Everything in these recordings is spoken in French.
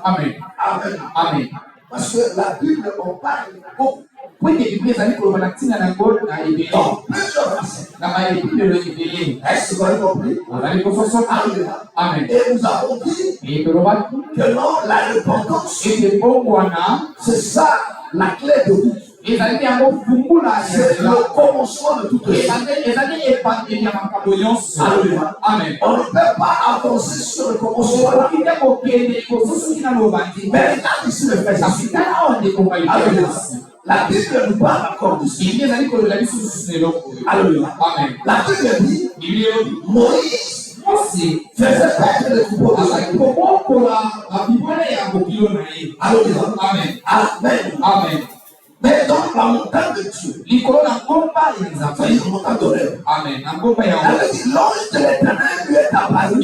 Amen. Amen. Parce que la Bible en parle beaucoup. Dans plusieurs versets. Est-ce que vous avez compris? Amen. Et nous avons dit que non, la repentance, c'est ça la clé de tout. C'est le commencement de toute chose. Amen. On ne peut pas avancer sur le commencement. Mais regarde ici le verset. La Bible nous parle encore de ça. Alléluia. Amen. La Bible dit Moïse faisait perdre le troupeau de sa vie. Alléluia. Amen. Amen. Amen. Mais dans la montagne de Dieu, c'est-à-dire la montagne d'Horeb. Amen. L'ange de l'Éternel lui est apparu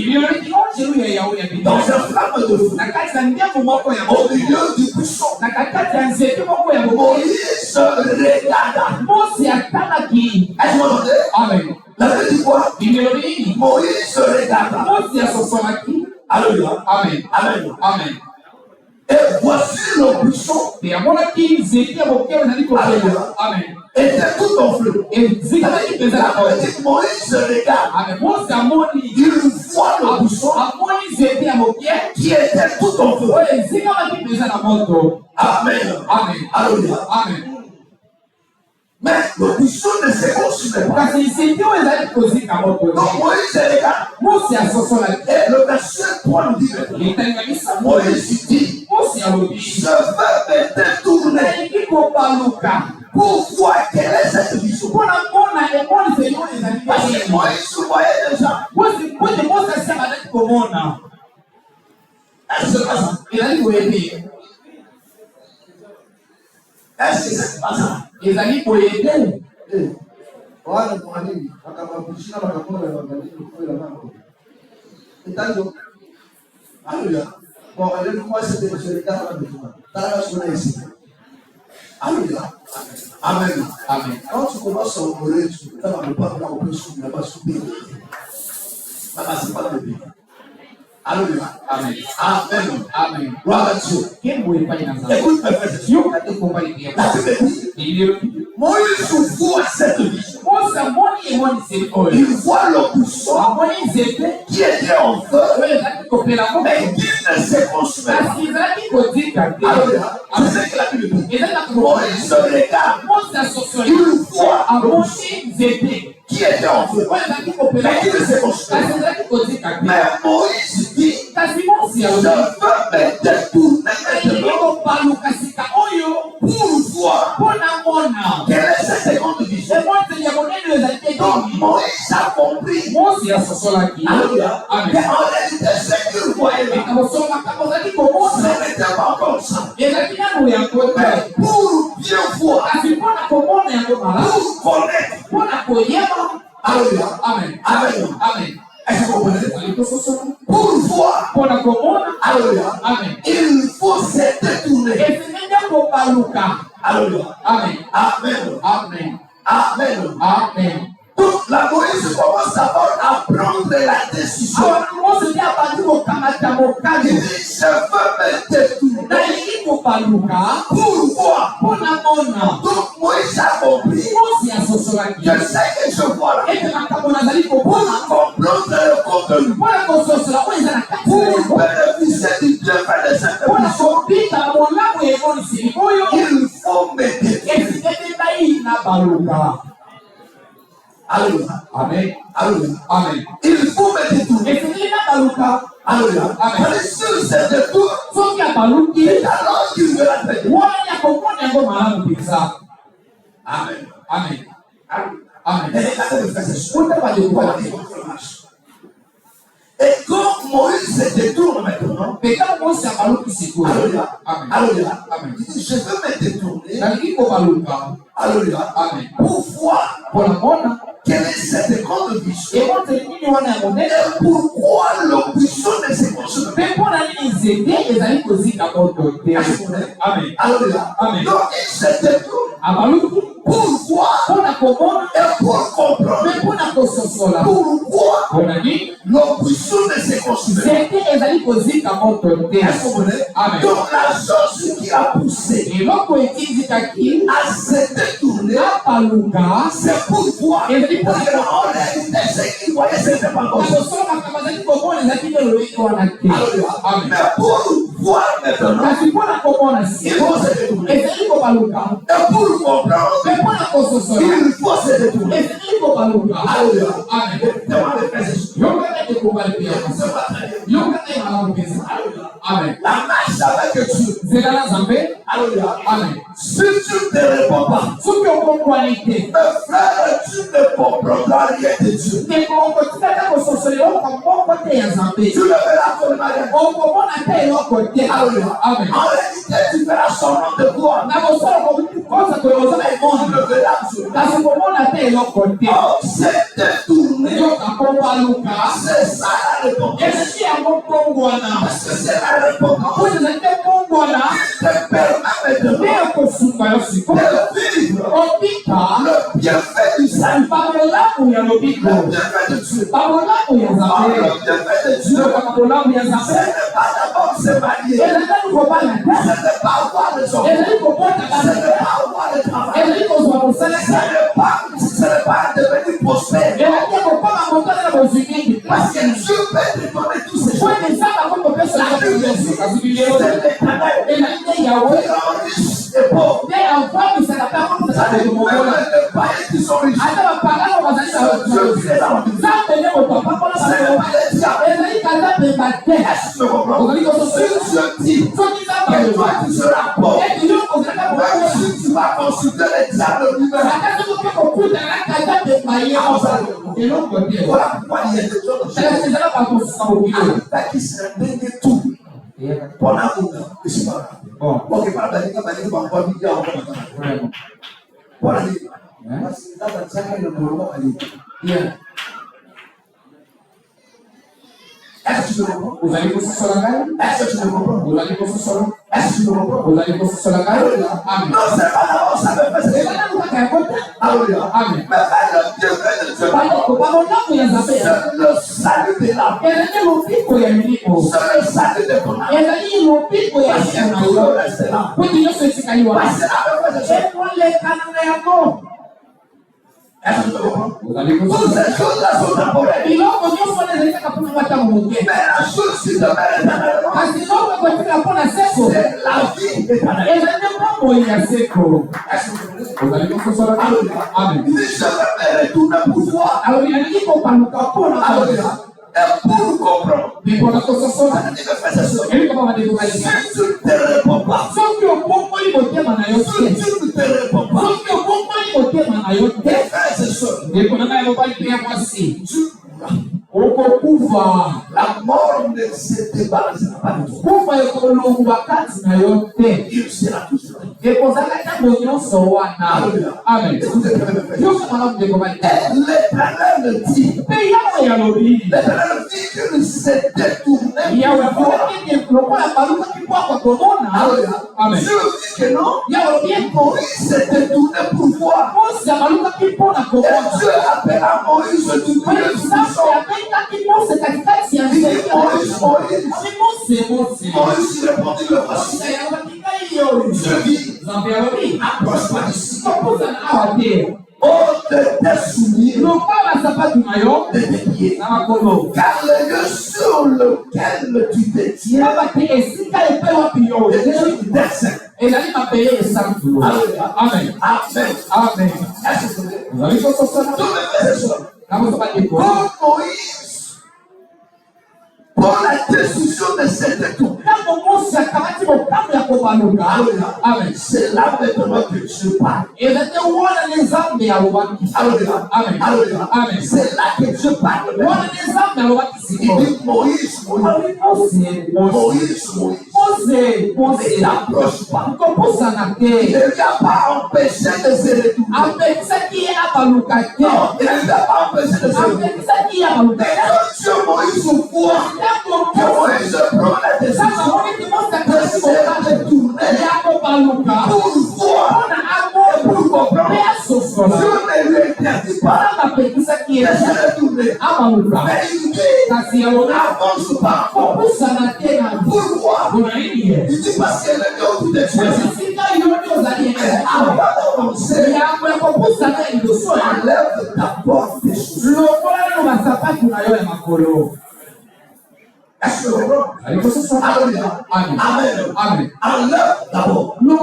dans une flamme de feu au milieu du buisson. Moïse regarda. Est-ce que vous entendez? Amen. La Bible dit quoi? Moïse regarda. Alléluia. Amen. Amen. Amen. Et voici le buisson. Amen. Était tout en feu. Moïse se regarde. Il voit le buisson qui était tout en feu. Amen. Amen. Alléluia. Amen. Mais le buisson ne se consumait pas. Donc Moïse regarde. Et le verset 3 nous dit Moïse dit je veux me détourner pour voir quelle est cette vision. Parce que Moïse se voyait déjà. Est-ce que c'est pas ça? Est-ce que c'est pas ça? Alléluia. Bon, allez-moi, c'était le regard ici. Alléluia. Amen. Amen. Quand tu commences à ouvrir, tu ne peux pas souper. C'est pas le but. Alléluia. Amen. Amen. Amen. Gloire à Dieu. Écoute mes frères. Moïse voit cette vision. Il voit le buisson qui était en feu, mais qui ne se consumait pas. Alléluia. C'est ce que la Bible dit. Moïse regarde. Il voit le buisson qui était en feu, mais qui ne se consumait pas. Mais Moïse dit, je veux me détourner pour voir quelle est cette grande vision. Donc Moïse a compris. Alléluia. En réalité, ce qu'il voyait là, ce n'était pas encore ça. Mais pour bien voir, pour connaître. Alléluia. Amen. Amen. Amen. Est-ce que vous comprenez? Pour voir, alléluia, amen. Il faut se détourner. Alléluia. Amen. Amen. Amen. Amen. Amen. Donc la Moïse commence à prendre la décision. Il dit, je veux me détourner pour voir. Donc Moïse a compris que ce que je vois là, pour comprendre le contenu, pour bénéficier du bienfait de cette vision, il faut me détourner. Alléluia. Amen. Alléluia. Amen. Il faut me détourner. Alléluia. Amen. S'il se détourne, c'est alors qu'il verra très bien. Amen. Amen. Amen. Et quand Moïse se détourne maintenant, alléluia. Alléluia. Amen. Il dit, je veux me détourner. Alléluia. Amen. Pour voir quelle est cette grande vision. Et pourquoi le buisson ne se consume pas. Amen. Alléluia. Amen. Donc il se détourne pour voir et pour comprendre Pourquoi l'opposition ne s'est consumée? Donc la chose qui a poussé à se détourner, c'est pour voir. Parce que en réalité, ce qu'ils voyaient, c'était pas comme ça. Mais pour voir maintenant, il faut se détourner. Et pour comprendre, il faut se détourner. Amen. La marche avec Dieu. Amen. Si tu ne réponds pas, mes frères, tu ne comprendras rien de Dieu. Tu le verras comme Marie. Amen. En réalité, tu verras son nom de gloire. Tu le verras. Oh, c'est détourné. C'est ça la réponse. Parce que c'est la réponse. Il te permet de vivre le bienfait du salut. Le bienfait de Dieu. Le bienfait de Dieu. Ce n'est pas d'abord se marier. Ce n'est pas avoir des enfants. Ce n'est pas avoir de travail. Ce n'est pas devenir prospère. Parce que Dieu peut te donner tous ces choses. La Bible dit, c'est l'Éternel et pauvre. Ça ne pas être qui sont riches. Dieu fait la vie. Ce n'est pas les diables. Est-ce que tu comprends? Si Dieu dit que toi tu seras pauvre, même si tu vas consulter les diables lui-même, voilà pourquoi il y a des choses qui se rendent tout. Pour la route, je suis pas là. Ok, par la ligne, on va dire voilà. Est-ce que tu me comprends? Est-ce que tu me comprends? Est-ce que tu me comprends? Non, c'est pas d'abord ça me fait. Amen. Mais le bienfait de Dieu, c'est le salut de l'âme. C'est le salut de ton âme. Parce que tout le reste est là. Parce que la est-ce que tu comprends? Toutes ces choses-là sont temporaires. Mais la chose qui demeure éternellement, c'est la vie éternelle. Est-ce que vous comprenez? Amen. Il dit, je vais retourner pour voir. Et pour comprendre, si tu ne te réponds pas, si tu ne te réponds pas, tes frères et sœurs, la mort ne se débarrassera pas de toi. Il sera toujours là. Amen. L'Éternel dit, l'Éternel dit qu'il s'est détourné. Amen. Dieu dit que non, Moïse s'est détourné pour voir. Et Dieu appelle à Moïse du milieu du buisson. Moïse répondit le voici. Je dis, approche-toi d'ici. Ôte tes souliers de tes pieds. Car le lieu sur lequel tu te tiens est saint. Amen. Amen. Amen. Est-ce que vous avez fait ça? Pour Moïse, pour la destruction de cette tour, c'est là maintenant que Dieu parle. C'est là que Dieu parle. Il dit Moïse, ne t'approche pas. Il ne lui a pas empêché de se retourner. Non, il ne lui a pas empêché de se retourner. Mais quand Dieu Moïse voit que Moïse prend la décision de se retourner pour voir et pour comprendre, Dieu ne lui interdit pas avance pas. Pourquoi? Il dit parce qu'elle est au bout des choses. Avant d'avancer, enlève d'abord tes choses. Est-ce que vous comprenez? Amen. Amen. Enlève d'abord. Nous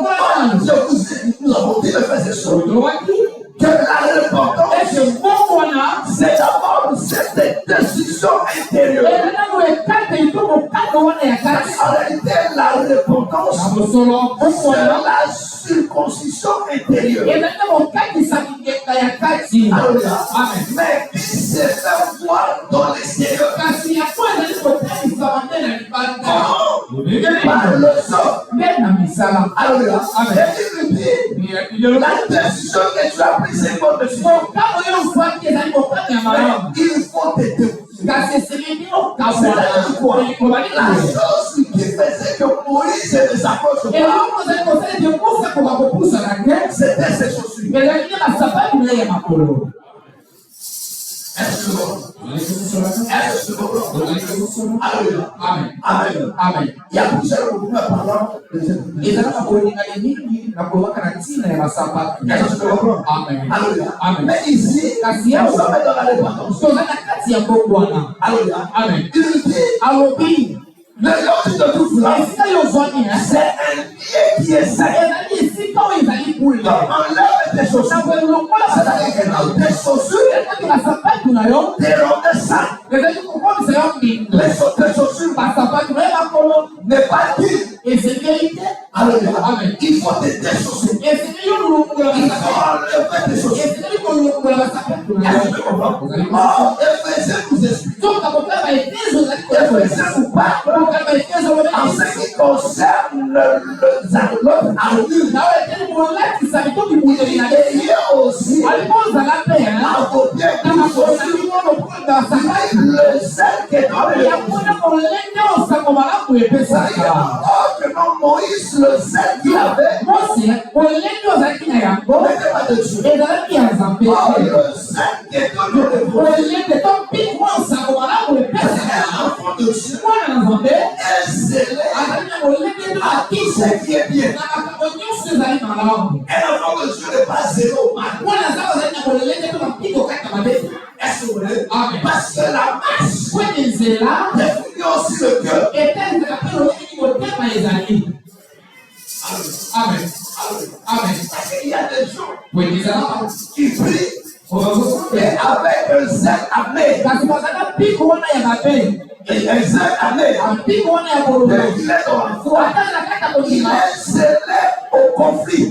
avons dit le verset sur que la repentance, c'est d'abord cette décision intérieure. En réalité, la repentance, c'est la circoncision intérieure. Mais qui s'est fait voir dans l'extérieur? Par le sang. Alors, la décision que tu as prise, c'est une bonne décision. Il faut te débrouiller. C'est quoi? La chose qui faisait que Moïse ne s'approche pas, c'était ses chaussures. Amen. Il y a plusieurs mots parlant de cette Amen. Mais ici, nous sommes dans la repentance. Amen. Il dit, le lieu de tout cela, c'est un pied qui est sec. Donc, enlève tes chaussures. C'est-à-dire que dans tes chaussures, tes robes sales. Les chaussures n'est pas digne. Et c'est vérité. Amen. Il faut te déchausser. Il faut enlever tes chaussures. Est-ce que tu comprends? Éphésiens nous explique. Éphésiens nous parle en ce qui concerne l'autre armure. Il y a aussi à vos pieds le sel qui est dans le Moïse, le sel qu'il avait, n'était pas de Dieu. Le sel qui est dans le enfant de Dieu est zélé à tout ce qui est bien. Un enfant de Dieu n'est pas zélé au mal. Est-ce que vous voulez? Parce que la masse définit aussi le cœur. Amen. Parce qu'il y a des gens qui prient et avec un zèle amené. Et un zèle amené. Il est dans la foi. Il est zélé au conflit. Il est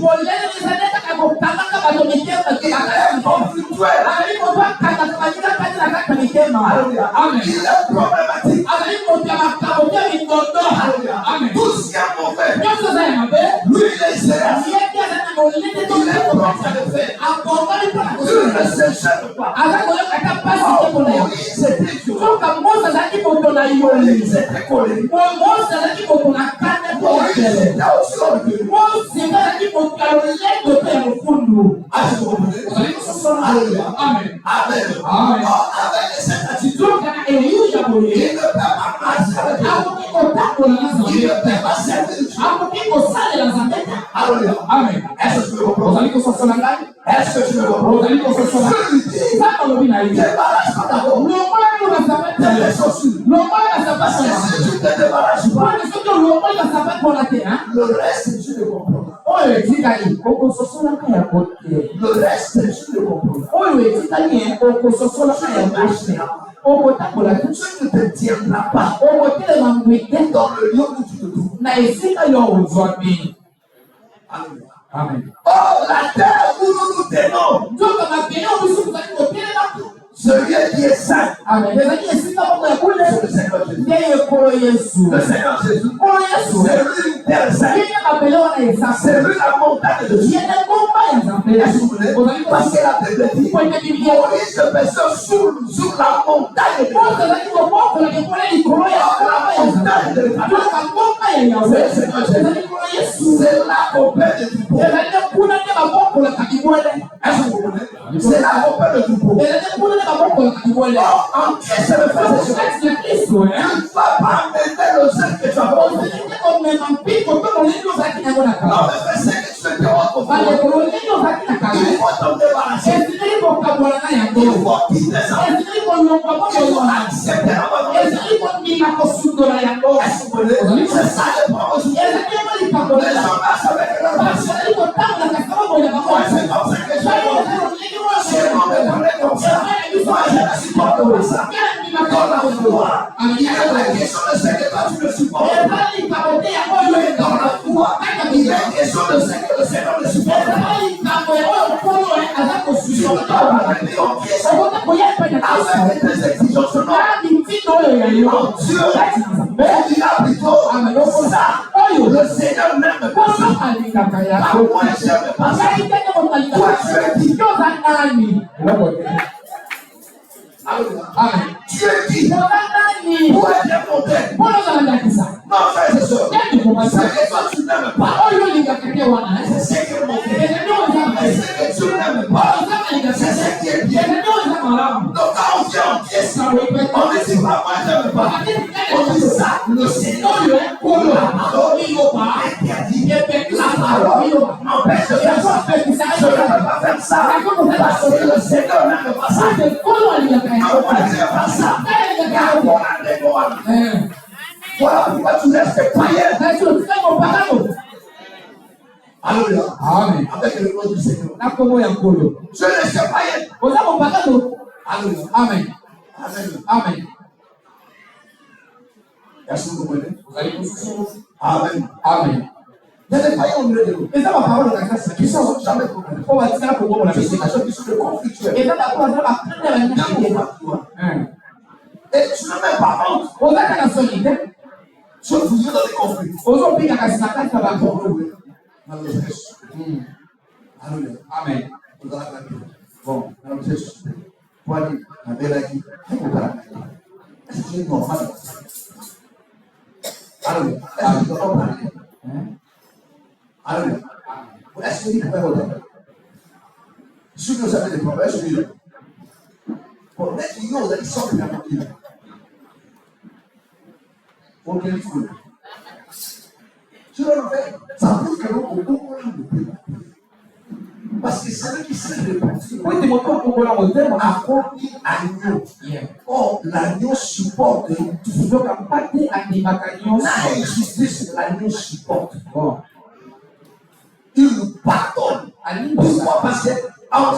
conflictuel. Il est problématique. Tout ce qui est mauvais, lui il est zélé. Il est propre de faire. Il ne se gêne pas. Moïse était dur. Moïse était colérique. Moïse était aussi orgueilleux. Amen. Avec cette attitude, il ne peut pas marcher avec Dieu. Il ne peut pas servir Dieu. Amen. Est-ce que tu me comprends? Est-ce que tu me comprends? Débarrasse pas d'abord. Les chaussures. Parce que si tu te débarrasses pas, le reste tu le comprends. Le reste tu le comprends. Tu ne te tiendras pas dans le lieu où tu te trouves. Amen. Oh, la terre où nous nous tenons, celui qui est saint, c'est le Seigneur Jésus. Le Seigneur Jésus, c'est lui une terre sainte. C'est lui la montagne de Dieu. Parce que la Bible dit, Moïse se baissait sur la montagne de Dieu. C'est le Seigneur Jésus. C'est là qu'on paie le troupeau. C'est là qu'on paie le troupeau. En Christ, le frère, c'est Christ. Tu ne vas pas amener le zèle que tu as besoin. Non, mais c'est que tu te déranges pour toi. Il faut t'en débarrasser. Il faut quitter ça. Il faut accepter la bonne. C'est ça le problème. Les gens marchent avec leur passion. Moi, c'est comme ça que je vois. C'est mon parler comme ça. Moi, je ne supporte pas ça. Dans la foi, il y a la question de ce que toi tu ne supportes pas. Tu es dans la foi, il y a la question de ce que le Seigneur ne supporte pas. Tu dois venir en pièce avec tes exigences. Non, Dieu, il dira plutôt ça. Le Seigneur n'aime pas ça. Pas moi, j'aime pas ça. Toi, tu es dit. Tu es dit. Pour être modèle. Non, frère, c'est ça. C'est que toi, tu n'aimes pas. C'est ce qui est mauvais. C'est que tu n'aimes pas. C'est ce qui est bien. Donc, quand on vient en pièce, on ne dit pas, moi, j'aime pas. On dit ça, le Seigneur, la parole m'empêche de faire ça. Je ne peux pas faire ça. Parce que le Seigneur n'aime pas ça. On ne fait pas ça. Voilà pourquoi tu restes païen. Alléluia. Amen. Avec le nom du Seigneur. Je reste païen. Alléluia. Amen. Amen. Amen. Est-ce que vous comprenez? Amen. Amen. Il y a des païens au milieu de nous. Et ça, ma parole de la grâce, qui ne sont jamais compris. On va dire pour moi, c'est des choses qui sont conflictuelles. Et ça, ma parole de la grâce, et tu ne mets pas honte. Tu veux fouiller dans les conflits. Alléluia. Amen. Bon, est-ce que tu es normal? Alléluia. Est-ce que tu dois parler? Alléluia. Est-ce que tu peux voter? Ceux qui vous avez des problèmes, est-ce que tu pour mettre une autre, ils sont bien motivés. Pour quel fou? Tu le fais, ça prouve que l'on peut parce que c'est lui qui sait répondre. Oui, tu m'as pas pour la moderne, accompli agneau. Or, l'agneau supporte. Tu ne peux pas dire à des bataillons. La injustice, l'agneau supporte. Il nous pardonne. Pourquoi? Parce que en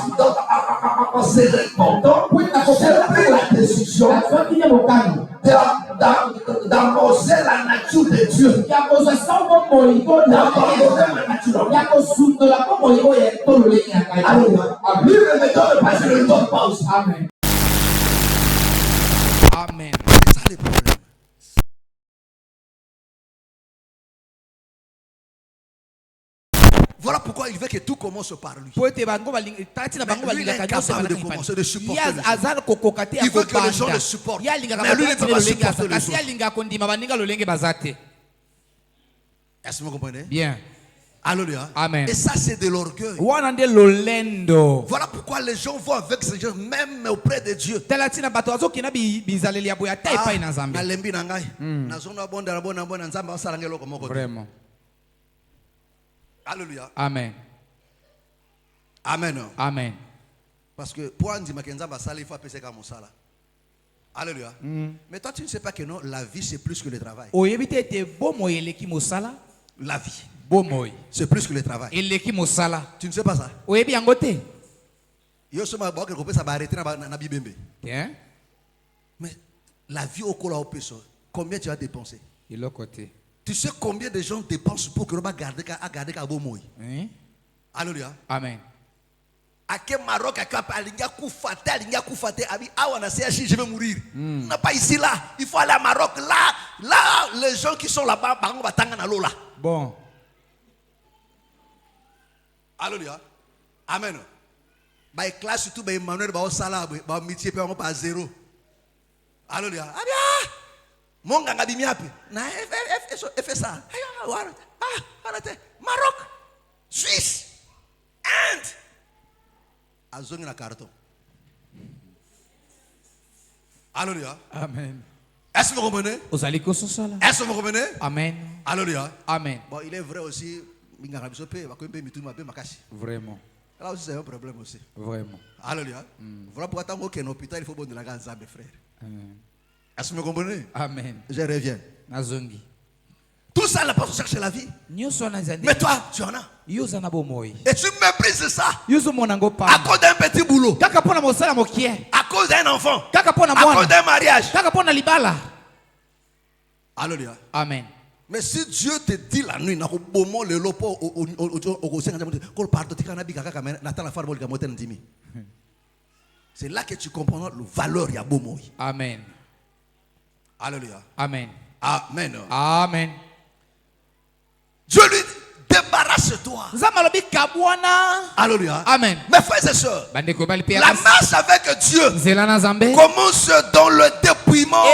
se répondant, j'ai pris la décision d'annoncer la nature de Dieu. Lui ne me donne pas, je ne le donne pas aussi. Amen. Amen. C'est ça le problème. Voilà pourquoi il veut que tout commence par lui. Mais lui, il est incapable de commencer, de supporter les gens. Il veut que les gens le supportent. Mais lui, il ne peut pas supporter les autres. Est-ce que vous comprenez? Bien. Alléluia. Amen. Et ça, c'est de l'orgueil. Voilà pourquoi les gens vont avec ces gens, même auprès de Dieu. Vraiment. Alléluia. Amen. Amen. Amen. Parce que pour Andy Makenza, il faut appeler ça comme ça. Alléluia. Mais toi, tu ne sais pas que non, la vie c'est plus que le travail. La vie. C'est plus que le travail. Tu ne sais pas ça? Mais la vie au Kola Opeso, combien tu as dépensé? Tu sais combien de gens dépensent pour que l'on garde un beau mot? Alléluia. Amen. À quel Maroc, à quel je vais mourir. Non, pas ici, là. Il faut aller à Maroc. Là, les gens qui sont là-bas, on va t'engager à l'eau là. Bon. Alléluia. Amen. Bah, classe surtout, bah, Emmanuel, bah, au salaire, bah, métier, on pas à zéro. Alléluia. Abia. Mon gars, dit miapi. Na, fait ça. Maroc, Suisse, Inde. Azongi na carton. Alléluia. Amen. Est-ce que vous comprenez? Est-ce que vous comprenez? Amen. Alléluia. Amen. Bon, il est vrai aussi. Vraiment. Là aussi, c'est un problème aussi. Vraiment. Alléluia. Voilà pourquoi tant qu'il y a un hôpital, il faut bon de la gaza, mes frères. Amen. Est-ce que vous comprenez? Amen. Je reviens. Nazongi. Tout ça, la personne cherche la vie. Mais toi, tu en as. Et tu méprises ça. À cause d'un petit boulot. À cause d'un enfant. À cause d'un mariage. Alléluia. Amen. Mais si Dieu te dit la nuit, c'est là que tu comprends la valeur de Bomo. Amen. Alléluia. Amen. Amen. Amen. Dieu lui débarrasse-toi. Alléluia. Amen. Mes frères et sœurs, la marche avec Dieu commence dans le dépouillement.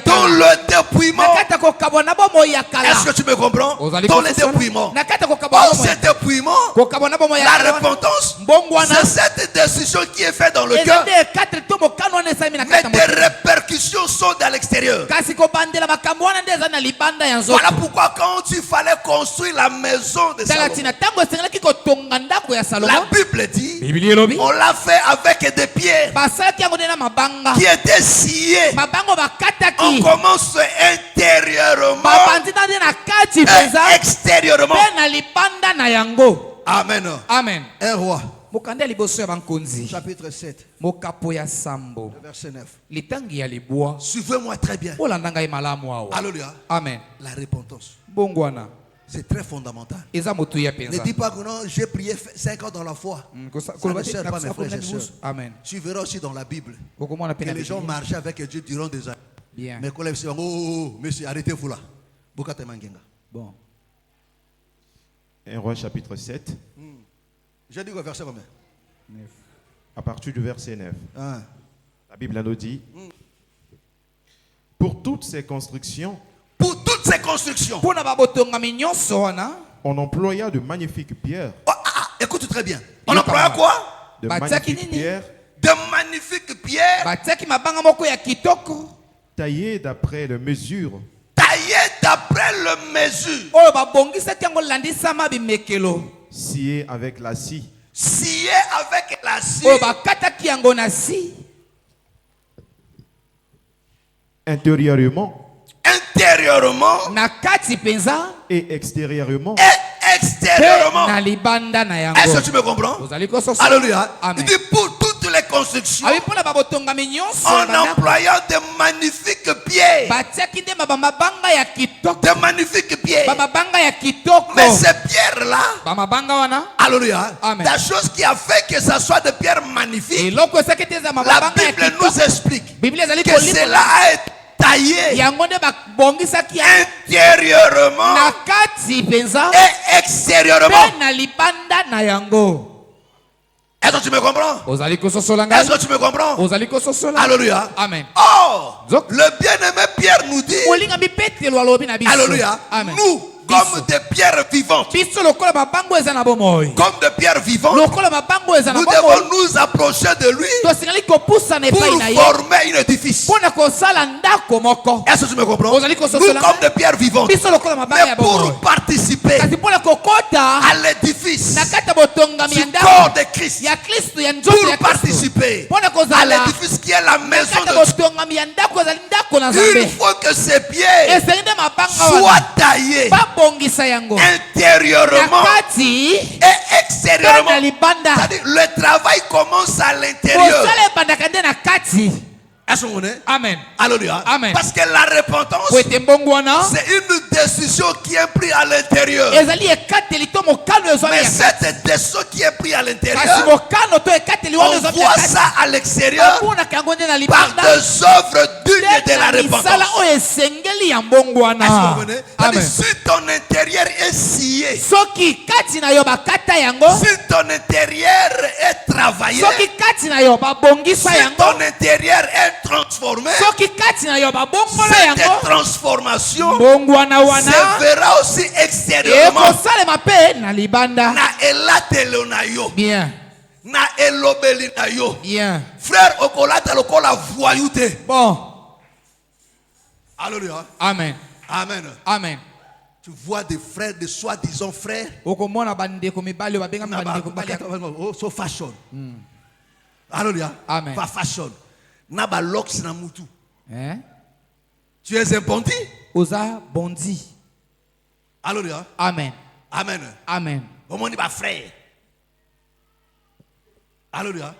Dans le dépouillement. Est-ce que tu me comprends? Dans le dépouillement. Dans ce dépouillement, la repentance, c'est cette décision qui est faite dans le cœur. Mais des répercussions sont dans l'extérieur. Voilà pourquoi quand il fallait construire la maison de Salomon, la Bible dit, on l'a fait avec des pierres qui étaient sciées. On commence intérieurement et extérieurement. Amen. Amen. Un roi. Chapitre 7. 7. Verset 9. Suivez-moi très bien. Alléluia. Amen. La repentance. Bongwana. C'est très fondamental. Ne dis pas que non, j'ai prié 5 ans dans la foi. Ça ne sert pas, mes frères et sœurs. Amen. Tu verras aussi dans la Bible que les gens marchaient avec Dieu durant des années. Bien. Mes collègues disent, oh, monsieur, arrêtez-vous là. Bon. 1 Roi chapitre 7. J'ai dit au verset combien? 9. À partir du verset 9. Ah. La Bible nous dit, pour toutes ces constructions, on employa de magnifiques pierres. Écoute très bien. On employa quoi? De magnifiques pierres. De magnifiques pierres. Taillées d'après les mesures. Sciées avec la scie. Intérieurement. Et extérieurement. Est-ce que tu me comprends? Alléluia. Il dit pour toutes les constructions, en employant de magnifiques pierres. De magnifiques pierres. Mais ces pierres-là, alléluia, la chose qui a fait que ça soit de pierres magnifiques, la Bible nous explique que cela a été taillé intérieurement et extérieurement. Est-ce que tu me comprends? Est-ce que tu me comprends? Alléluia. Amen. Or, le bien-aimé Pierre nous dit, alléluia, nous, comme des pierres vivantes, comme des pierres vivantes, nous devons nous approcher de lui pour former un édifice. Est-ce que tu me comprends? Nous comme des pierres vivantes, mais pour participer à l'édifice du corps de Christ, pour participer à l'édifice qui est la maison de Dieu, il faut que ces pierres soient taillées intérieurement et extérieurement. C'est-à-dire, le travail commence à l'intérieur. Est-ce que vous connaissez? Amen. Alléluia. Amen. Parce que la repentance, c'est une décision qui est prise à l'intérieur. Mais cette décision qui est prise à l'intérieur, on voit ça à l'extérieur par des œuvres dignes de la repentance. Est-ce que vous connaissez? Si ton intérieur est scié, si ton intérieur est travaillé, si ton intérieur est transformé, cette transformation se verra aussi extérieurement. Bien. Na elobeli na yo. Bien. Frère okolata lokola voyouté. Bon. Alléluia. Amen. Amen. Amen. Tu vois des frères, des soi-disant frères. Oh, so fashion. Alléluia. Amen. Pas fashion. Naba lox na mutu. Hein? Tu es un bandit? Osa bondi. Alléluia. Amen. Amen. Amen. Comment dit frère? Alléluia.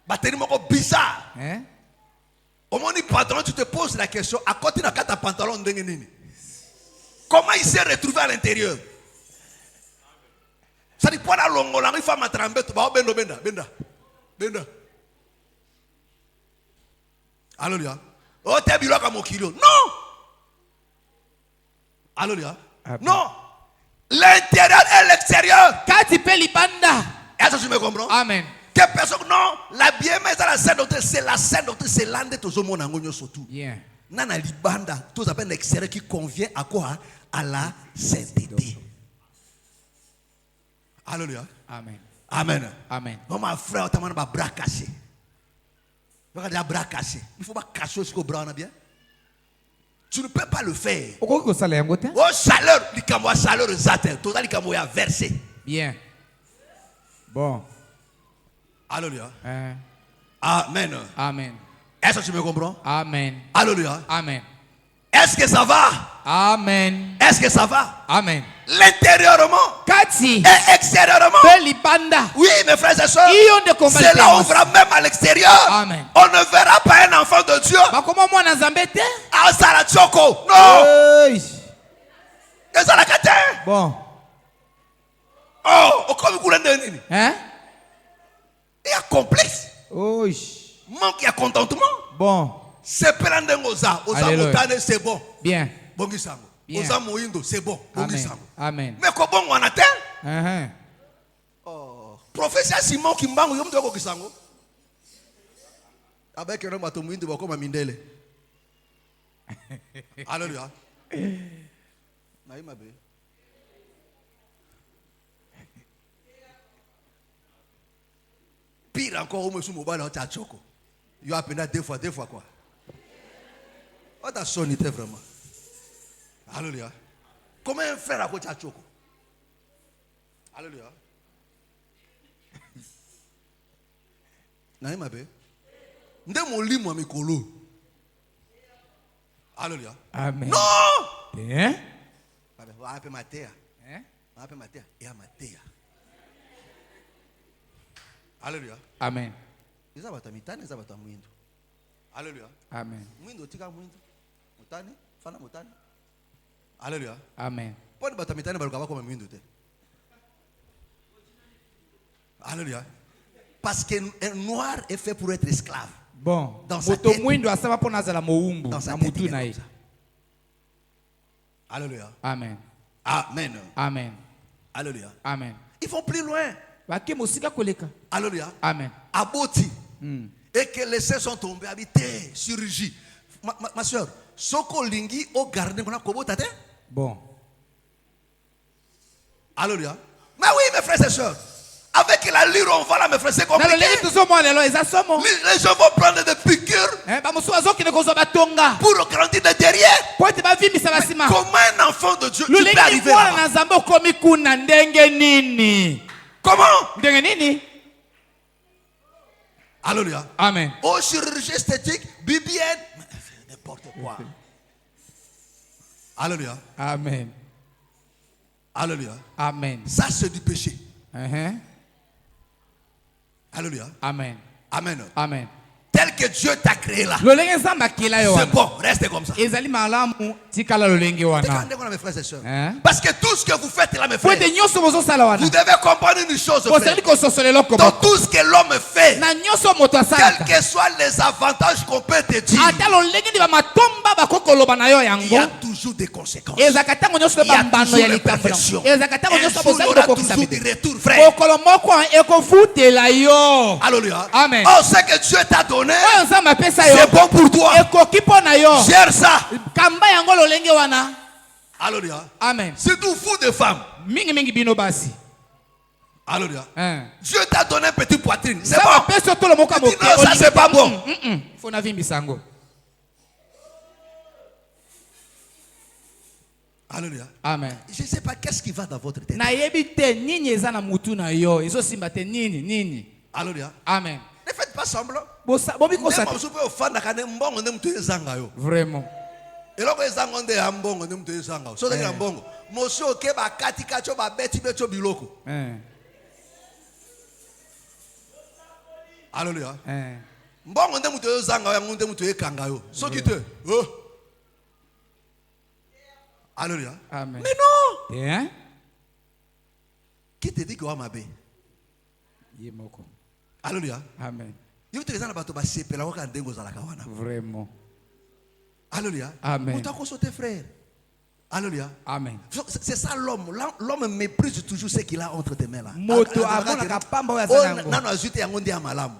Bateri moko bizarre. Hein? Au moment du pantalon, tu te poses la question, à côté de ta pantalon, comment il s'est retrouvé à l'intérieur? Ça dit, pour la longue, il faut m'attraper, tu vas benda. Alléluia. Oh, t'es bilo comme un kilo. Non! Alléluia. Non! L'intérieur et l'extérieur. Quand tu peux l'ibanda. Est-ce que tu me comprends? Amen. Personne, non, la bien mais la scène doctrine, c'est la scène doctrine, c'est l'un de tous les monde surtout. Bien. Nana libanda, tout appelle l'extérieur qui convient à quoi? À la sainteté. Alléluia. Amen. Amen. Amen. Non, ma frère, tu as un bras cassé. Tu as un bras cassé. Il faut pas casser ce bras bien. Tu ne peux pas le faire. Au chaleur, il y a chaleur exacte. Tout ça, il y a versé. Bien. Bon. Alléluia. Amen. Amen. Est-ce que tu me comprends? Amen. Alléluia. Amen. Est-ce que ça va? Amen. Est-ce que ça va? Amen. L'intérieurement Kati. et extérieurement. Oui, mes frères et sœurs. C'est là où on verra même à l'extérieur. Amen. On ne verra pas un enfant de Dieu. Ah, ça la tchoko. Non. Et ça la kate. Bon. Oh, comme vous l'avez. Hein? Il y a complexe. Oh. Manque, il y a contentement. Bon. C'est pelandengoza. Oza motane, c'est bon. Bien. Bongisango. Oza moindo, c'est bon. Bongisango. Amen. Mais comment on atteint? Professeur Simon Kimbango, yom toko kisango. Avec un homme moindo, bako mamindele. Alléluia. Naïma be. Pire encore, au moins sous mobile, on t'a choco. Il y a à peine deux fois quoi. On t'a sonné vraiment. Alléluia. Comment un frère a côté à choco? Alléluia. Naïma be. Ndé mon lit moi mikolo. Alléluia. Amen. Non! Hein? On va appeler ma terre. Hein? On va appeler ma terre. Et à ma terre. Alléluia. Amen. Alléluia. Amen. Mutani, fana mutani. Alléluia. Amen. Alléluia. Parce qu'un noir est fait pour être esclave. Bon. Dans sa tête. Dans sa tête. Alléluia. Amen. Amen. Amen. Alléluia. Amen. Ils vont plus loin. Alléluia. Amen. Aboti. Et que les seins sont tombés, habités, chirurgie. Ma soeur, Soko Lingi au gardien qu'on a kobotate. Bon. Alléluia. Mais oui, mes frères et sœurs. Avec la lyre, on va là, mes frères, c'est compliqué. Les gens vont prendre des piqûres pour grandir de derrière. Mais comment un enfant de Dieu tu peux arriver là-bas? Comment? Alléluia. Amen. Aux chirurgies esthétiques, bibienne, n'importe quoi. Alléluia. Amen. Alléluia. Amen. Ça, c'est du péché. Alléluia. Amen. Amen. Amen. Tel que Dieu t'a créé là. C'est bon, restez comme ça. Parce que tout ce que vous faites là, mes frères, vous devez comprendre une chose, frère. Dans tout ce que l'homme fait, quels que soient les avantages qu'on peut te dire, il y a toujours des conséquences. Il y a toujours des perfections. Et il y aura toujours des retours, frère. Alléluia. Amen. Oh, ce que Dieu t'a donné, c'est bon pour toi. Gère ça. Alléluia. Amen. C'est tout fou de femmes. Alléluia. Dieu t'a donné un petit poitrine. C'est bon. Non, ça c'est pas bon. Il faut na vimbi sango. Alléluia. Amen. Je ne sais pas qu'est-ce qui va dans votre tête. Na yebite nini ezana mutu na yo. Izo simba te nini. Alléluia. Amen. Ne faites pas semblant. Vraiment. Et là, les gens ont des ambons, nous te sangons. So des ambons. Monsieur ke ba katika cho ba beti beto biloko. Alléluia. Mbongo ndemu te sanga ya ndemu te kanga yo. So qui te. Alléluia. Amen. Mais non. Hein? Qui te dit que wa mabe? Yemoko. Alléluia. Amen. Vraiment. Alléluia. Amen. Nous t'avons sauté frère. Alléluia. Amen. C'est ça l'homme. L'homme méprise toujours ce qu'il a entre tes mains là.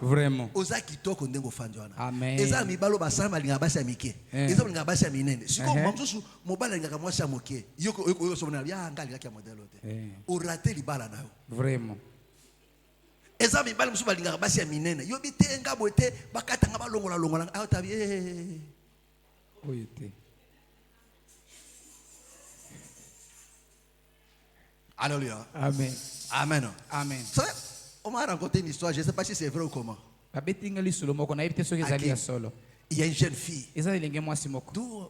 Vraiment. Amen. Vraiment. Eza mibali musu balingaka basi ya minene yo bitenga bote bakata nga balongola autabi oyete. Alléluia. Amen. Amen. Amen. Ça, on m'a raconté une histoire, je ne sais pas si c'est vrai ou comment. Il y a une jeune fille. D'où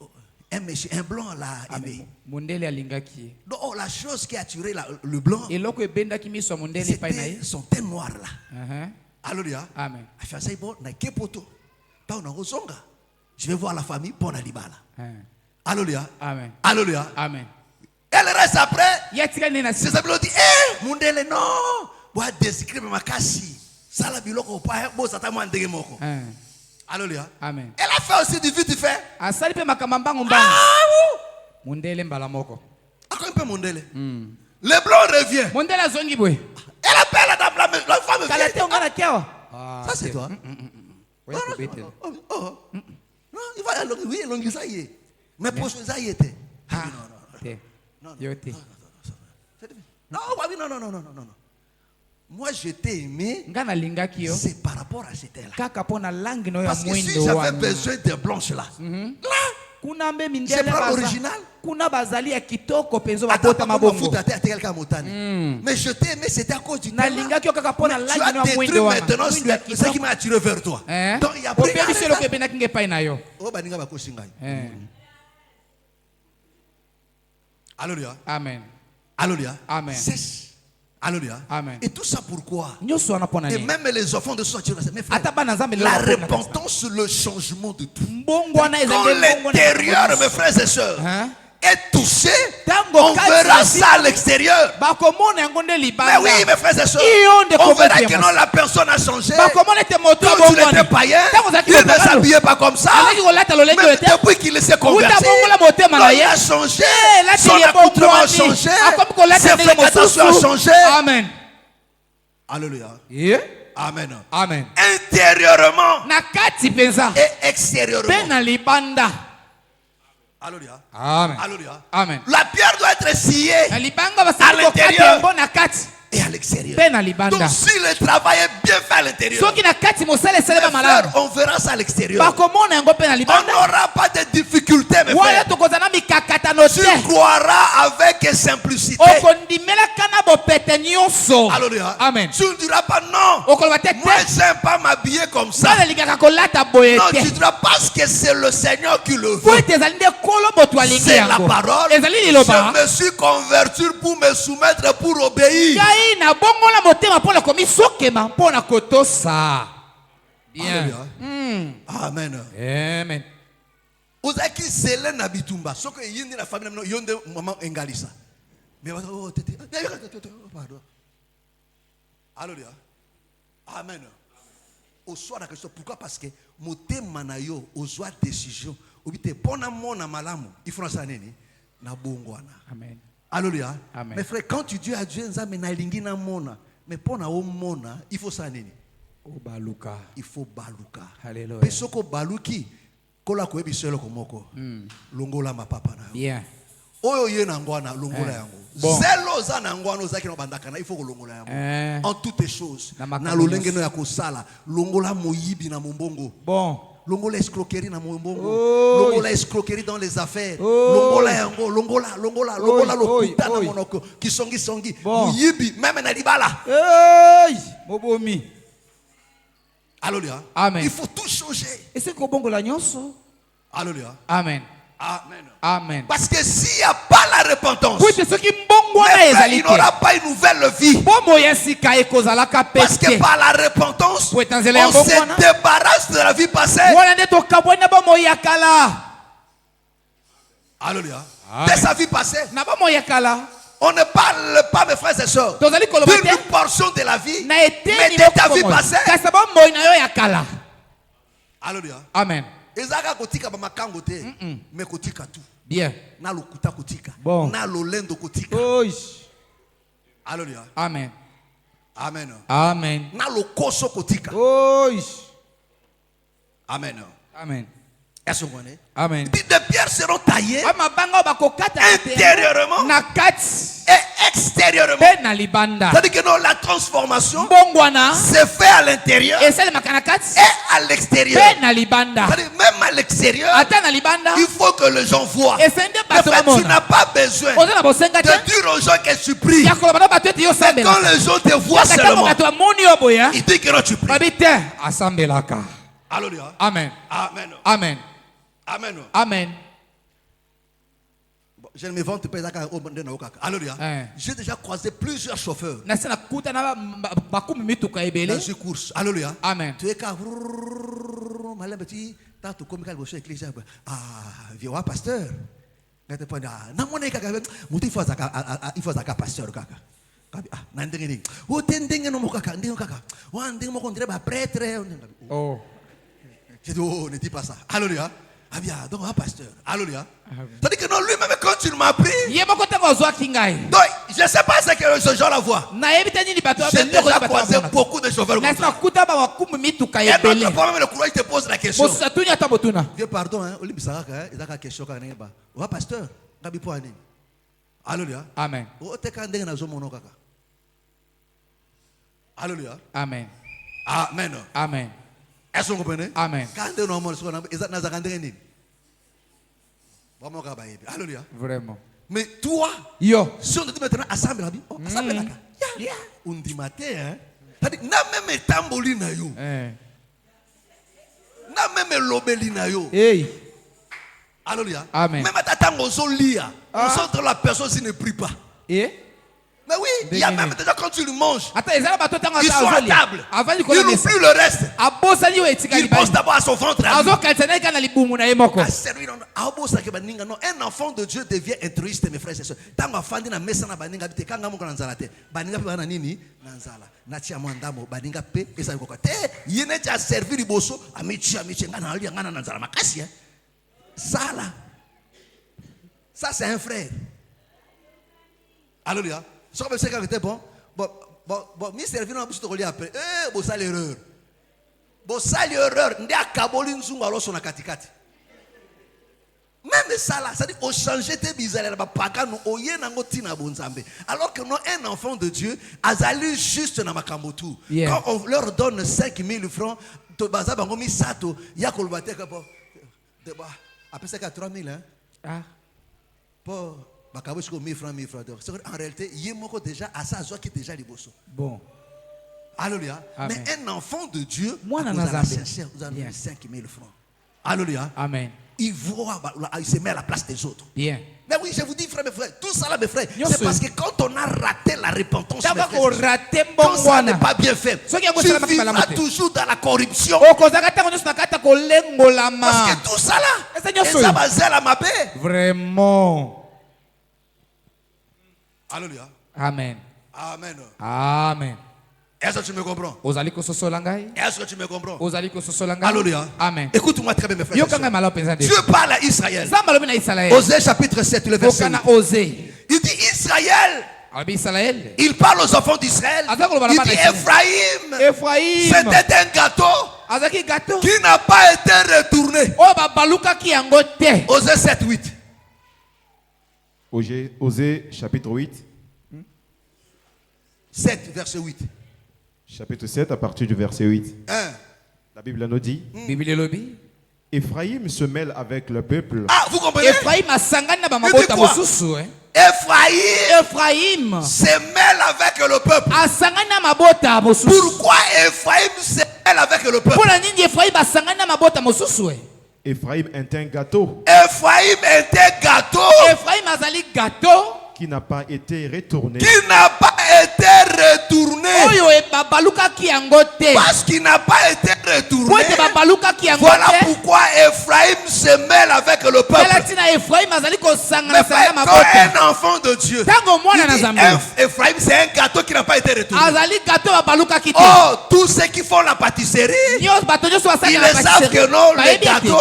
un monsieur, un blanc là. Donc la chose qui a attiré le blanc, c'était son teint noir là. Alléluia. Amen. Je vais voir la famille pour la libala. Alléluia. Amen. Alléluia. Amen. Elle reste après. Ses amis l'ont dit, Mundele non. Bois décrire ma kasi. Sala biloko pa bo sata mo ndenge moko. Alléluia. Amen. Elle a fait aussi du vite fait. Asali pe makamambango mbanga. Mundele mbala moko. Encore un peu Mundele. Le blanc revient. Mundele azongi boy. Elle appelle la dame la femme. Kalate ongana kiawa. Ça c'est toi. Non, il va aller oui, longi ça y est. Mais pour ça y était. Non, non. Moi, je t'ai aimé. C'est par rapport à cette là. Parce que si j'avais besoin de blanches là, c'est pas original. Mais je t'ai aimé, c'était à cause du temps. Tu as détruit maintenant ce qui m'a attiré vers toi. Donc il y a pris. Alléluia. Amen. Alléluia. Amen. Cesse. Alléluia. Amen. Et tout ça pourquoi? Et même les enfants de soi, mes frères, la repentance, le changement de tout. Quand l'intérieur, mes frères et sœurs, est touché, on verra ça à l'extérieur. Mais oui, mes frères et sœurs, on verra que non, la personne a changé. Quand tu l'étais païen, il ne s'habillait pas comme ça. Même depuis qu'il s'est converti, il a changé. Son accoutrement a changé. Ses fréquentations ont changé. Amen. Alléluia. Amen. Amen. Intérieurement et extérieurement. Alléluia. Amen. Alléluia. Amen. La pierre doit être sciée à l'intérieur et à l'extérieur. Donc si le travail est bien fait à l'intérieur, on verra ça à l'extérieur. On n'aura pas de difficultés, mes frères. Tu croiras avec simplicité. Alléluia. Amen. Tu ne diras pas non. Moi, je n'aime pas m'habiller comme ça. Non, tu diras parce que c'est le Seigneur qui le veut. C'est la parole. Je me suis converti pour me soumettre, pour obéir. Bien. Amen. Amen. Ozaki zele na bitumba. Soko yindi na famille na yonde maman engalisa. Mais oh tete. Pardon. Alléluia. Amen. Au soir la question pourquoi parce que motema na yo ozwa décision obite pona mona malamu ifuna ça nini na bongwana. Amen. Alléluia. Amen. Mes frères, quand tu dis à Dieu nzambe na lingi na mona, mais pona o mona, il faut ça nini? Baluka. Il faut baluka. Alléluia. Pesoko baluki kola koyebi selo komoko. Longola ma papa na. Bien. Oyo ye na ngwana longola yango. Bon. En toutes choses. Na lolenge no ya kosala, longola moyibi na mombongo. Bon. Longola escroquerie na mombongo. Longola escroquerie dans les affaires. Longola yango, longola lokuta na monoko. Kisongi. Moyibi même na libala. Hey, mobomi. Alléluia. Amen. Il faut tout changer. Et c'est qu'on bongo la nyonso. Alléluia. Amen. Amen. Amen. Parce que s'il n'y a pas la repentance, Oui, c'est ce qui mbongo na il ezalite. n'aura pas une nouvelle vie. Bomo yesika ekozalaka Parce que pete. par la repentance, on Oui, tanzela ya mbongo se wana. débarrasse de la vie passée. Wana nde tokabwana bomo yakala. Alléluia. Amen. De sa vie passée. Na bomo yakala. On ne parle pas, mes frères et sœurs, Tozali koloba te. d'une portion de la vie, Na mais eteni de ta vie bomo. passée. Kasi bomo na yo yakala. Alléluia. Amen. Ezaka kotika ba makango te, mais kotika tout. Bien. Na lokuta kotika. Bon. Na lolendo kotika. Oui. Alléluia. Amen. Amen. Amen. Na lokoso kotika. Oui. Amen. Amen. Est-ce que vous comprenez? Amen. Puis des pierres seront taillées intérieurement et extérieurement. C'est-à-dire que non, la transformation se fait à l'intérieur et à l'extérieur. C'est-à-dire même à l'extérieur, il faut que les gens voient. En fait, tu n'as pas besoin de dire aux gens que tu pries. Mais quand les gens te voient seulement, ils disent que non, tu pries. Alléluia. Amen. Amen. Amen. Amen. Amen. Je ne me vante pas. Alléluia. J'ai déjà croisé plusieurs chauffeurs dans une course. Alléluia. Amen. Tu es qu'à vieux pasteur. Il faut un pasteur. Oh. J'ai dit, oh, ne dis pas ça. Alléluia. Ah bien, donc un pasteur. Alléluia. C'est-à-dire que non, lui-même, quand tu m'as pris, donc, je ne sais pas ce que ce genre-là voit. J'ai déjà croisé beaucoup de chauffeurs comme ça. Et notre fois même, le courage te pose la question. Dieu pardon, hein. Il y a une question. Ouais, pasteur. Alléluia. Amen. Alléluia. Amen. Amen. Amen. Est-ce que vous comprenez? Amen. Alléluia. Vraiment. Mais toi, Yo. si on te dit maintenant assemble la vie, assemble la vie. On dit matin, hein. C'est-à-dire, n'a même tamboli na yo. N'a même lobeli na yo. Hey. Alléluia. Amen. Même à ta on lia. On sent que la personne s'il ne prie pas. Et? Mais oui, il y a même déjà quand tu le manges, ils sont à table. Ils n'ont plus le reste. Ils pensent d'abord à son ventre. Un enfant de Dieu devient altruiste, mes frères et sœurs. Ça c'est un frère. Alléluia. Ce que c'est était bon. Bon, mi servi non abusito koli après. Bo sale erreur. Bo sale erreur, ndi akaboli nzungu aloso na katikati. Même ça là, ça dit au changer tes bizarres ba pagano oye nango tina bonzambe. Alors que non un enfant de Dieu, azali juste na makambotu. Quand on leur donne 5000 francs, to baza bango mi sato, ya kolbate ka po. Après ça 3000 hein. Ah. Pour en réalité, il y a déjà à ça qui déjà les bosso. Bon. Alléluia. Mais un enfant de Dieu, vous avez 5000 francs. Alléluia. Amen. Il voit, il se met à la place des autres. Bien. Mais oui, je vous dis, frère, mes frères, tout ça là, mes frères, c'est parce que quand on a raté la repentance, mes frères, quand ça n'est pas bien fait, tu vivras toujours dans la corruption. Parce que tout ça là, ça va zéler à ma paix. Vraiment. Alléluia. Amen. Amen. Amen. Est-ce que tu me comprends? Est-ce que tu me comprends? Alléluia. Amen. Écoute-moi très bien, mes frères. Dieu parle à Israël. Osée chapitre 7, le verset 8. Il dit Israël. Il parle aux enfants d'Israël. Il dit Ephraïm. C'était un gâteau qui n'a pas été retourné. Osée 7, 8. Osée chapitre 8. 7, verset 8. Chapitre 7 à partir du verset 8. 1. La Bible nous dit Ephraïm se mêle avec le peuple. Ah, vous comprenez? Ephraïm se mêle avec le peuple. Pourquoi Ephraïm se mêle avec le peuple? Ephraïm est un gâteau. Ephraïm est un gâteau qui n'a pas été retourné. Qui n'a pas été retourné. Parce qu'il n'a pas été retourné. Voilà pourquoi Ephraïm se mêle avec le peuple. Mais quand un enfant de Dieu, Ephraïm c'est un gâteau qui n'a pas été retourné. Oh, tous ceux qui font la pâtisserie, ils savent que non, les gâteaux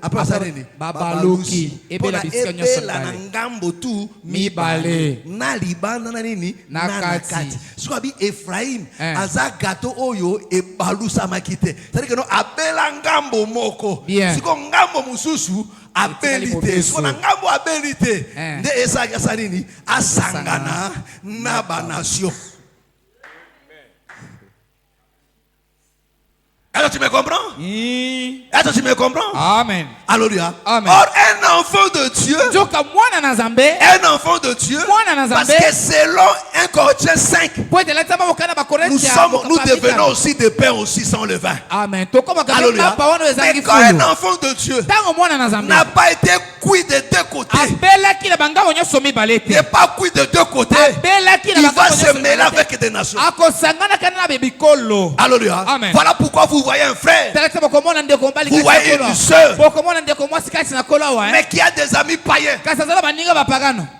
après ça babaluki epela bisika nyonso na ngambo tu mibale na libanda na nini na kati soki Ephraim aza gâteau oyo ebalusa makite c'est-à-dire que non abela ngambo moko siko ngambo mususu abilité siko na ngambo abilité nde esa nini asangana na banation. Est-ce que tu me comprends? Est-ce que tu me comprends? Amen. Alléluia. Amen. Or, un enfant de Dieu, un enfant de Dieu, parce que selon 1 Corinthiens 5, nous devenons aussi des pains aussi sans levain. Amen. Alléluia. Mais quand un enfant de Dieu n'a pas été cuit de deux côtés, n'est pas cuit de deux côtés, il va se mêler avec des nations. Alléluia. Amen. Voilà pourquoi vous voyez un frère, vous voyez une soeur, mais qui a des amis païens.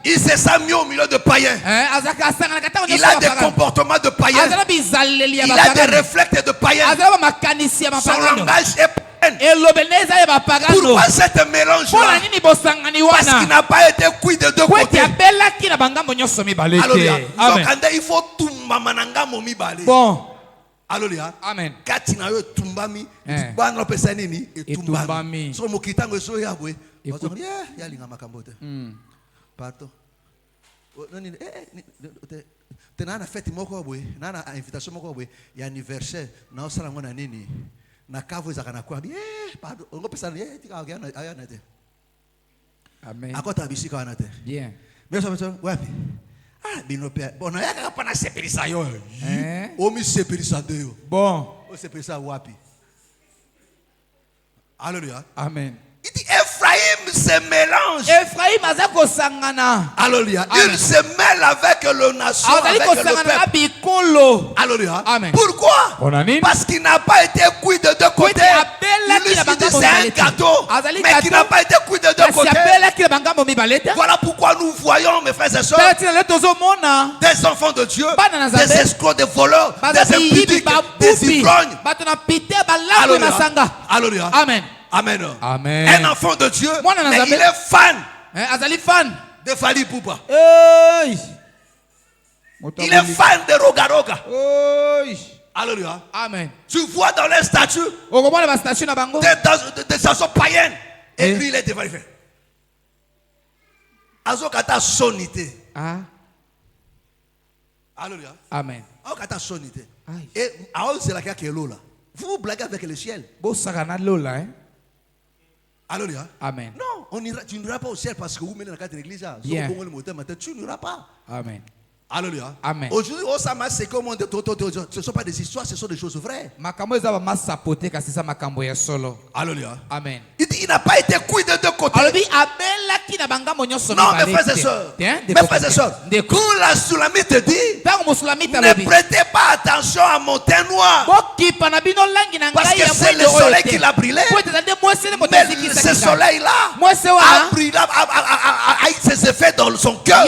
Il s'est mis au milieu de païens. Il a des comportements de païens. Il a des réflexes de païens. Son langage est païen. Pourquoi cet mélange-là? Parce qu'il n'a pas été cuit de deux côtés. Alléluia. Il faut tout mamanangamo mibale. Bon. Alléluia. Amen. Katina yo tumbami, bana pesa nini etumbami. So mokitango so yabwe. Ya linga makambote. Pardon. Nani tenana fête moko bwe, nana invitation moko bwe, ya anniversaire na osala ngona nini. Na kavu zakana kwa pardon, ngo pesa tika ayana te. Amen. Akota bisika wana te. Bien. Mais ça wapi? Ah, binopia. Bon, na yaka pa na sepelisa yo. Omi sepelisa de yo. Bon. O sepelisa wapi? Alléluia. Amen. Il dit Ephraim se mélange. Alléluia. Il se mêle avec le nation, avec le peuple. Alléluia. Amen. Pourquoi? Parce qu'il n'a pas été cuit de deux côtés. Il dit c'est un gâteau, mais qui n'a pas été cuit de deux côtés. Voilà pourquoi nous voyons, mes frères et sœurs, des enfants de Dieu, des escrocs, des voleurs, des impudiques, des ivrognes. Alléluia. Amen. Amen. Amen. Un enfant de Dieu, mais il est fan de Fali Poupa. Il est fan de Roga Roga. Alléluia. Amen. Tu vois dans les statues des chansons païennes. Et lui, il est devant. Il fait Azokata sonité. Alléluia. Amen. Azokata sonité. Et c'est la qui est là. Vous blaguez avec le ciel. Alléluia. Amen. Non, tu n'iras pas au ciel parce que vous menez dans la carte de l'église. Tu n'iras pas. Amen. Alléluia. Amen. Aujourd'hui, ce ne sont pas des histoires, ce sont des choses vraies. Alléluia. Amen. Il n'a pas été cuit de deux côtés. Non, mes frères et sœurs. Mes frères et sœurs. Quand la Sulamite dit, ne prêtez pas attention à mon teint noir. Parce que c'est le soleil qui l'a brûlé. Mais ce soleil-là a brûlé, a eu ses effets dans son cœur.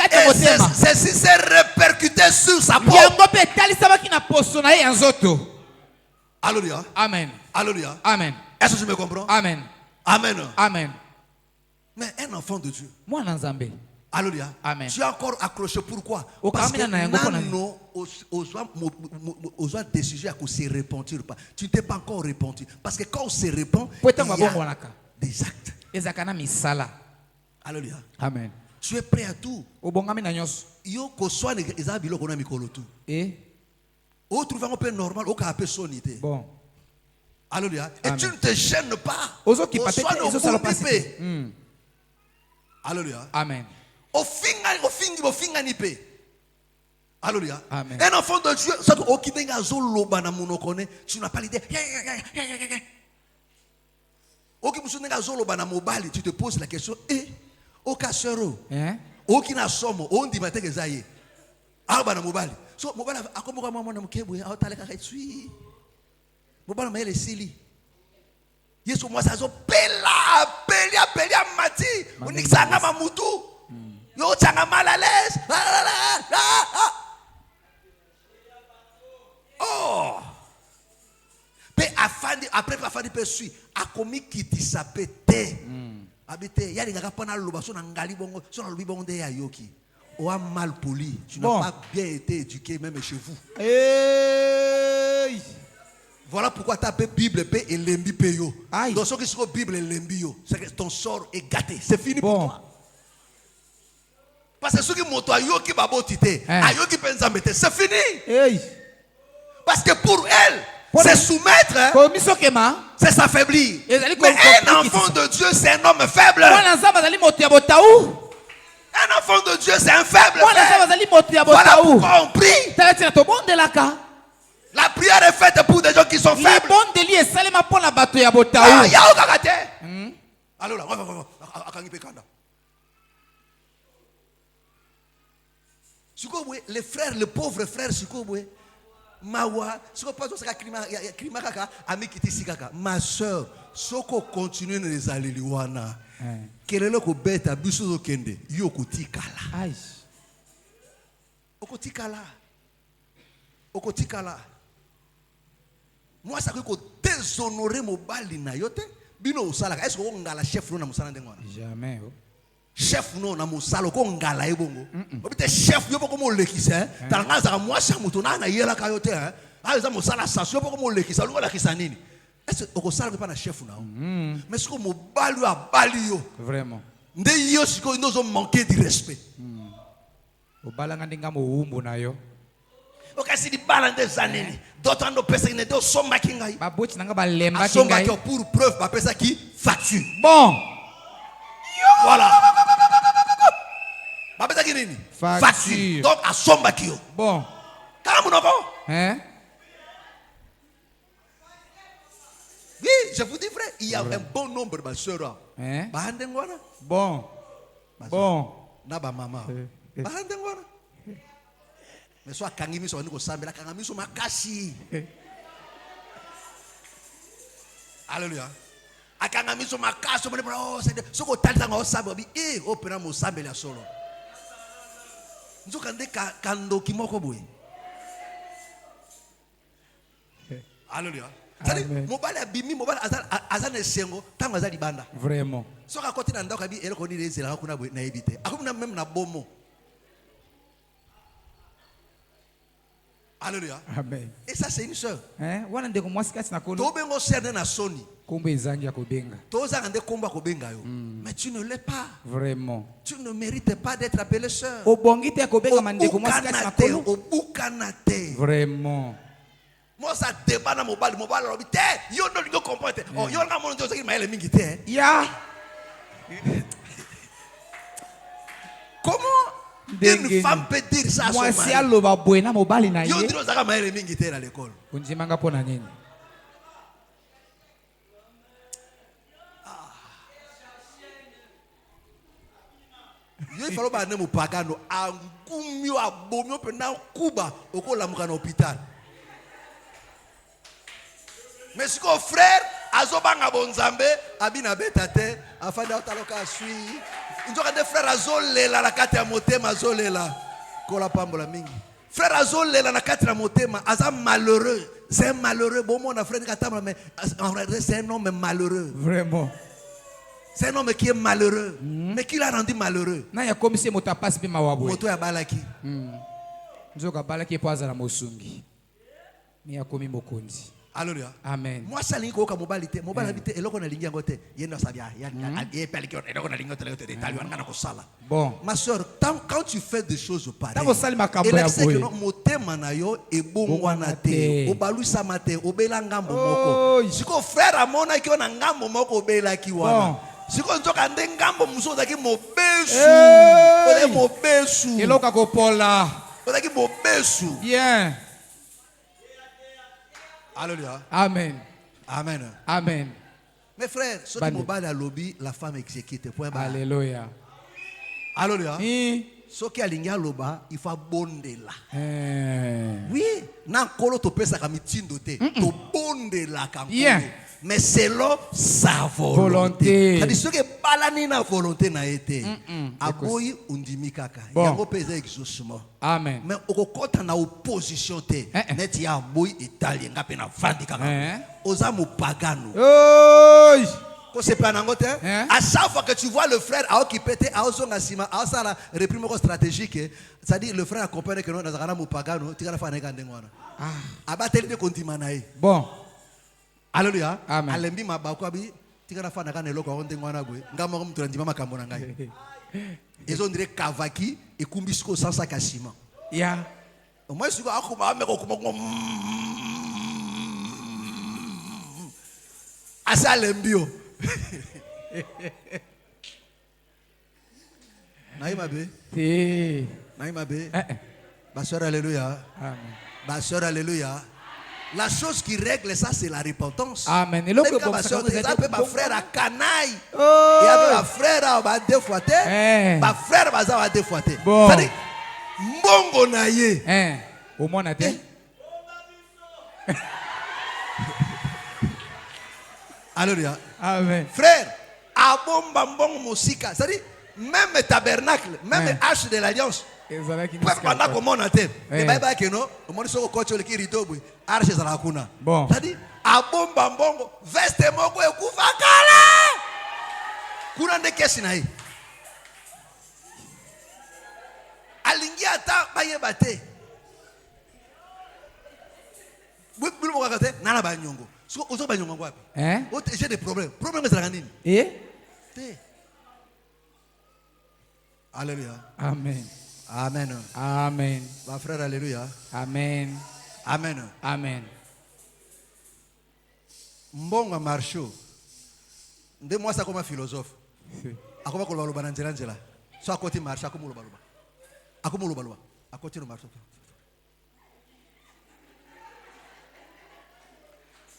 Et ceci s'est répercuté sur sa peau. Alléluia. Amen. Alléluia. Amen. Est-ce que tu me comprends? Amen. Amen. Amen. Mais un enfant de Dieu. Alléluia. Amen. Tu es encore accroché. Pourquoi? Parce que nous avons décidé à se répandre. Tu ne t'es pas encore répandu. Parce que quand on se répand, il y a des actes. ezakana misala. Alléluia. Amen. Tu es prêt à tout. Obongami na nyos. Yo ko soin eza biloko na mikolo tout. Et O trouve un peu normal, o ka apé sonité. bon. Alléluia. Et tu ne te gênes pas. Ozo ki papete ezo salo pasi. Alléluia. Amen. Au finga ni pe. Alléluia. Amen. Un enfant de Dieu, ça au kibenga zoloba na monokone, tu n'as pas l'idée. Au kibusunga zoloba na mobali, tu te poses la question, au kasero. Au kina somo, on dit matin que zaye. Alba na mobali. So mobali akomoka mama na mkebu, a otaleka kaitsui. Mobali ma ele sili. Yesu moi ça zo pelia mati, unikisanga mamutu. Yo tanga mal à l'aise. Oh. Après afandi pe sui akomi kiti sapete. Habité, il y a des gars qui ont loba son angali bongo, son lobi bongo de yayoki. O a mal poli, tu n'as pas bien été éduqué même chez vous. Hey. Voilà pourquoi tu as appelé Bible pe et lembi pe yo. Donc ceux qui sont Bible et lembi yo, c'est que ton sort est gâté, c'est fini pour toi. Parce que ceux qui montent à yoki babo tité, à yoki penzamete, c'est fini. Hey. Parce que pour elle, c'est soumettre, c'est s'affaiblir. Mais un enfant de Dieu, c'est un homme faible. Un enfant de Dieu, c'est un faible. Voilà pourquoi on prie. La prière est faite pour des gens qui sont faibles. Les frères, les pauvres frères, Mawa, ma soeur, soko continue les aliliwana. Kelele ko beta biso kende yo kotikala. Okotikala. Moi ça ko déshonorer mobali na yote. Bino osala. Est-ce que ngala chef no na musala ndengwana? Jamais. Chef no na musala ko ngala ebongo. Obite chef yo poko mo lekisa. Tanga za moi sa mutuna na yela ka yote hein. Aza musala sa yo poko mo lekisa lu la kisanini. Est-ce que okosala pa na chef na? Mais ce que mobali a bali yo. Vraiment. Nde yo siko nous ont manqué de respect. Obalanga ndinga mo umbu na yo. Okasi di balande zaneni. D'autres no pesa ne do somba kingai. Ba boti nanga ba lemba kingai. Somba pour preuve ba pesa ki facture. Bon. Voilà. Ba pesa ki nini? Facture. Donc a somba kio. Bon. Kala munoko? Hein? Oui, je vous dis vrai, il y a un bon nombre de soeurs. Hein? Ba handengwana? Bon. Bon. Na ba mama. Ba handengwana? Mais soit kangimi so ndiko sambela kangami so makasi. Alléluia. Akangami so makasi mo oh c'est soko talita ngo samba bi opera mo sambela solo. Nzoka nde kando kimoko boy. Alléluia. C'est mobile abimi mobile azana sengo tango azali banda. Vraiment. Soka koti na ndako bi eloko ni ezela kuna boy na ebite. Akumina même na bomo. Alléluia. Amen. Et ça c'est une sœur. Hein? Wana ndeko mwasi kati na kolo. Tobengo serne na soni. Kombo ezangi ya kobenga. Toza ngande komba kobenga yo. Mais tu ne l'es pas. Vraiment. Tu ne mérites pas d'être appelé sœur. Obongite ya kobenga mandeko mwasi kati na kolo. Obukanate. Vraiment. Moi ça débat na mobile lobi te yo no lingo comprendre. Oh yo na mono nzoki maele mingi te. Ya. Comment une femme peut dire ça à son mari? Moi si aloba buena mobali na ye. Yo ndiro zaka maele mingi te à l'école. Unjimanga pona nini? Yo ifalo ba ne mupagano angumyo abomyo pena kuba okolamuka na hôpital. Mais si ko frère azobanga bonzambe abina betate afanda otaloka sui nzoka de frère azolela la kati ya motema azolela kola pambola mingi frère azolela na kati ya motema aza malheureux c'est un malheureux bon mon frère katama mais en vrai c'est un homme malheureux vraiment c'est un homme qui est malheureux mais qui l'a rendu malheureux na ya komisi moto passe pe mawabo moto ya balaki nzoka balaki po azala mosungi ni ya komi mokonzi Alléluia. Amen. Moi, ça lingo comme mobilité. Mobilité, et là, on a lingo côté. Il y a ça bien. Il y a bon. Ma soeur, quand tu fais des choses pareilles, et là, c'est que mon thème manayo est bon wanate. Au balou samate, au belangambo moko. Si qu'on frère à mon aki on a ngambo moko bela kiwana. Si qu'on toka ndengambo muso daki mo besu. Ole mo besu. Et là, on pola. Daki mo besu. Bien. Alléluia. Amen. Amen. Amen. Mes frères, ceux qui m'ont battu à lobby, la femme exécute. Alléluia. Alléluia. Ceux qui ont à loba, il faut bonde là. Oui, nan kolo to pesa kamitindo te, to bonde là quand. Mais selon sa volonté. C'est-à-dire ceux qui balani na volonté na été. Aboyi undimi kaka. Yango pesa exaucement. Amen. Mais au côté na opposition te. Net ya aboyi italien ngape na vandi kaka. Ozamu pagano. C'est pas nangote. À chaque fois que tu vois le frère a occupé a osonga sima a ça réprime stratégique, c'est-à-dire le frère accompagne que nous dans un mu pagano, tu vas faire nega ndengwana. Abatel de kontimanae. Bon. Alléluia. Amen. Alembi mabakwabi tika fana kana eloko onde ngwana gwe ngama ko mtu ndima makambo na ngai. Ezo ndire kavaki ekumbisiko sansa kasima. Ya. Moi je suis akuma me ko kuma asa lembio. Naïma bé. Naïma bé. Ma soeur alléluia. Amen. Ma soeur alléluia. La chose qui règle ça, c'est la repentance. Amen. Et ma frère à Canaille. Et avec ma frère à deux fois. Ma frère à deux fois. C'est-à-dire, mbongo naye. Au moins, on Alléluia. Amen. Frère, abomba mbongo musika. C'est-à-dire, même tabernacle, même arche de l'alliance. Pendant qu'on monte à terre, mais bye que non, on monte sur le coach qui rideau, arche za la kuna. Bon. C'est-à-dire, abomba mbongo, veste moko e kufakala. Kuna de kesi na hii. Alingi ata baye bate. Bulu mokakate, nana ba nyongo. Ozo ba nyongo wapi? J'ai des problèmes. Problème c'est la nini? Alléluia. Amen. Amen. Amen. Ma frère, alléluia. Amen. Amen. Amen. Mbongo marcho. Nde moi ça comme un philosophe. Akoma ko baloba na njela. So akoti marcha akomulo baloba. Akomulo baloba. Akoti no marcho.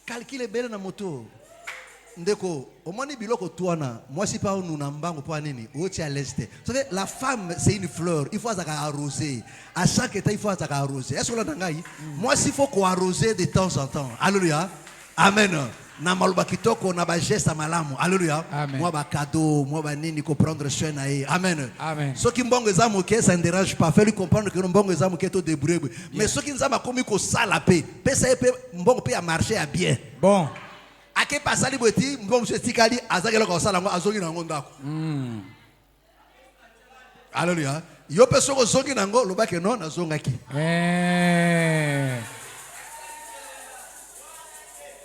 Calcule belle na moto. Ndeko, au moins ni biloko tuana, moi si pas nous n'ambango pour nini, ou tu à l'est. Vous savez, la femme c'est une fleur, il faut arroser. À chaque état il faut arroser. Est-ce que là dangai? Moi s'il faut qu'on arroser de temps en temps. Alléluia. Amen. Na maluba kitoko na ba geste malamu. Alléluia. Moi ba cadeau, moi ba nini ko prendre soin na ye. Amen. Amen. Ce qui mbongo zamu ke ça ne dérange pas, fais lui comprendre que mbongo zamu ke to débrouiller. Mais ce qui nzama komi ko sala pe, pe ça pe mbongo pe a marcher à bien. Bon. Ake pasali boti mbongo se tikali azakela ko sala ngo azongi na ngo ndako. Alléluia. Yo pe soko zongi na ngo lobake non na zongaki.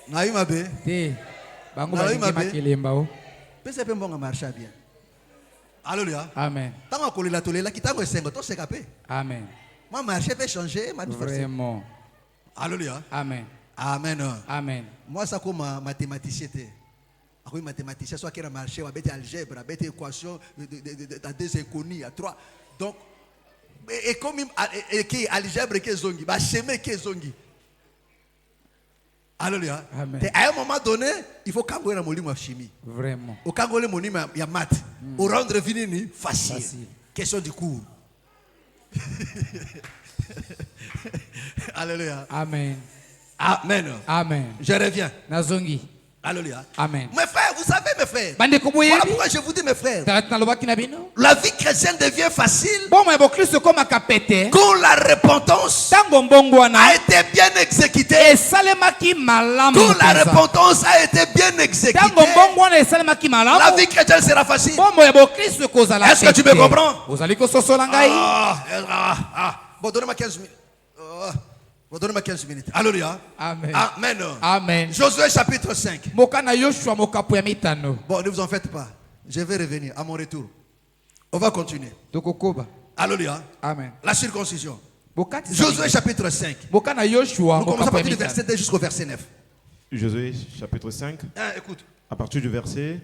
Naïma be. Bango ba makelemba o. Pese pe mbongo marcher bien. Alléluia. Amen. Tango kolela tolela kitango esengo to sekape. Amen. Ma marché peut changer, ma vraiment. Alléluia. Amen. Amen. Amen. Moi ça comme mathématicien te. Ako mathématicien soit qui a marché, va bête algèbre, bête équation à deux inconnues, à trois. Donc et comme qui algèbre qui zongi, ba chemin qui zongi. Alléluia. Amen. À un moment donné, il faut kangoler na molimo chimie. Vraiment. Au kangoler molimo ya maths. Au rendre vinini facile. Question du cours. Alléluia. Amen. Amen. Amen. Je reviens. Nazongi. Alléluia. Amen. Mes frères, vous savez mes frères. Voilà pourquoi je vous dis mes frères. La vie chrétienne devient facile. Quand la repentance a été bien exécutée. Quand la repentance a été bien exécutée. La vie chrétienne sera facile. Est-ce que tu me comprends? Bon, donnez-moi 15 minutes. Donnez-moi 15 minutes. Alléluia. Amen. Amen. Amen. Josué chapitre 5. Bon, ne vous en faites pas. Je vais revenir à mon retour. On va continuer. Alléluia. Amen. La circoncision. Josué chapitre 5. Nous commençons à partir du verset 2 jusqu'au verset 9. Josué chapitre 5. Écoute. À partir du verset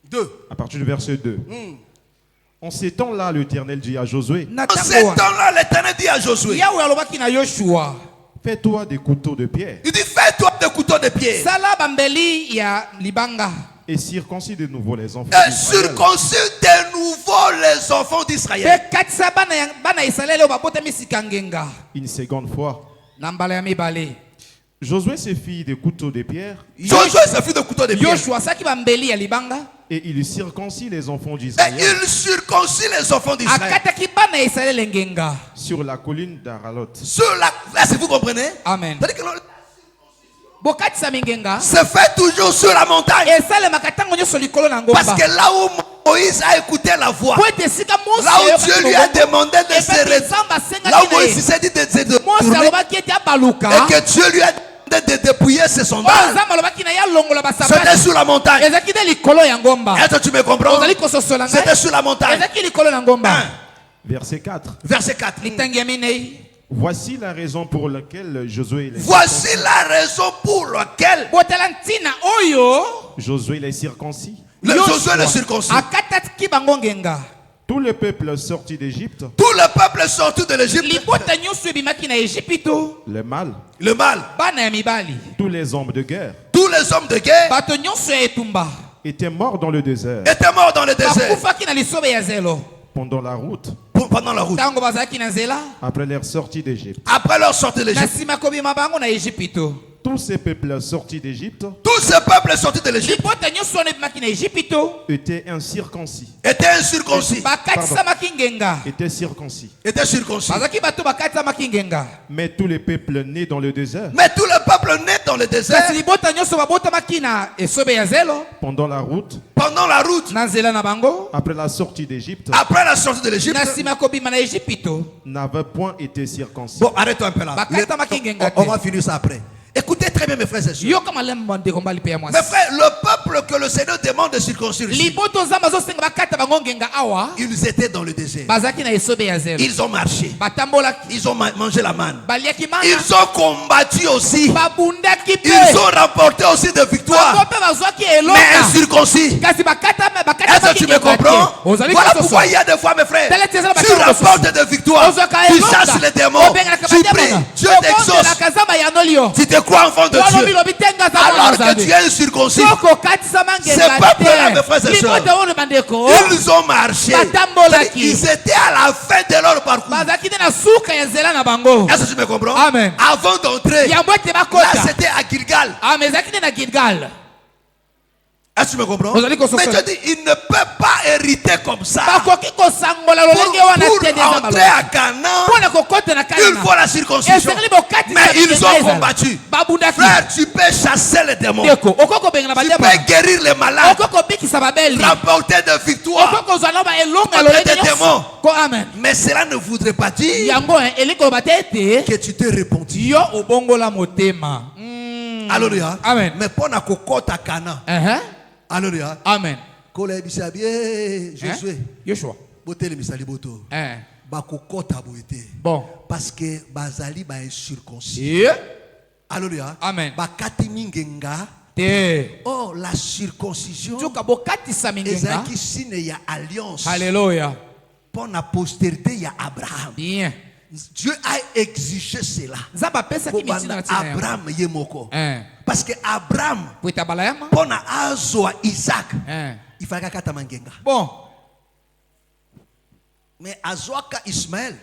2. À partir du verset 2. En ces temps-là, l'Éternel dit à Josué. En ces temps-là, l'Éternel dit à Josué. Fais-toi des couteaux de pierre. Il dit fais-toi des couteaux de pierre. Et circoncis de nouveau les enfants d'Israël. Et circoncis de nouveau les enfants d'Israël. Une seconde fois. Josué se fit des couteaux de pierre. Josué se fit des couteaux de pierre. Et il circoncis les enfants d'Israël. Et il circoncis les enfants d'Israël. Sur la colline d'Aralot. Sur la... Est-ce que vous comprenez? Amen. Se fait toujours sur la montagne. Parce que là où Moïse a écouté la voix, là où Dieu lui a demandé de se retirer, là où Moïse s'est dit de se retourner, et que Dieu lui a demandé de dépouiller ses sondages, c'était sur la montagne. Est-ce que tu me comprends? C'était sur la montagne. Verset 4. Verset 4. Voici la raison pour laquelle Josué les Voici la raison pour laquelle Josué les circoncis. Josué les circoncis. Tout le peuple sorti d'Égypte. Tout le peuple sorti de l'Égypte. Le mâle. Le mâle. Tous les hommes de guerre. Tous les hommes de guerre étaient morts dans le désert. Étaient morts dans le désert. Pendant la route. Pendant la route. Après leur sortie d'Égypte. Après leur sortie d'Égypte. Tous ces peuples sortis d'Égypte. Tous ces peuples sortis de l'Égypte. Étaient incirconcis. Étaient incirconcis. Étaient circoncis. Étaient circoncis. Mais tous les peuples nés dans le désert. Mais tous les peuples nés dans le désert. Pendant la route. Pendant la route. Après la sortie d'Égypte. Après la sortie de l'Égypte. N'avaient point été circoncis. Bon, arrête-toi un peu là. On va finir ça après. Écoutez très bien mes frères et sœurs. Mes frères, le peuple que le Seigneur demande de circoncire, ils étaient dans le désert. Ils ont marché. Ils ont mangé la manne. Ils ont combattu aussi. Ils ont remporté aussi des victoires. Mais incirconcis. Est-ce que tu me comprends? Voilà pourquoi il y a des fois, mes frères, tu remportes des victoires, tu chasses les démons, tu pries, Dieu t'exauce, tu te crois enfant de Dieu, alors que tu es incirconcis. Ces peuples-là, mes frères et sœurs, ils ont marché. Ils étaient à la fin de leur parcours. Est-ce que tu me comprends? Amen. Avant d'entrer, là c'était à Gilgal. Est-ce que tu me comprends? Mais tu dis, il ne peut pas hériter comme ça. Pour entrer à Canaan, il faut la circoncision. Mais ils ont combattu. Frère, tu peux chasser les démons. Tu peux guérir les malades. Remporter des victoires contre des démons. Mais cela ne voudrait pas dire que tu t'es répandu. Alléluia. Amen. Mais pour la cocotte à Canaan. Alléluia. Amen. Joshua. Bon. Parce que bazali ba circoncis. Alléluia. Amen. Oh, la circoncision. Ezaki signe ya alliance. Alléluia. Pour la postérité il y a Abraham. Bien. Dieu a exigé cela. Abraham yemoko. Parce que Abraham, pour Azo Isaac, il fallait kata mangenga. Bon. Mais Azoaka Ismaël,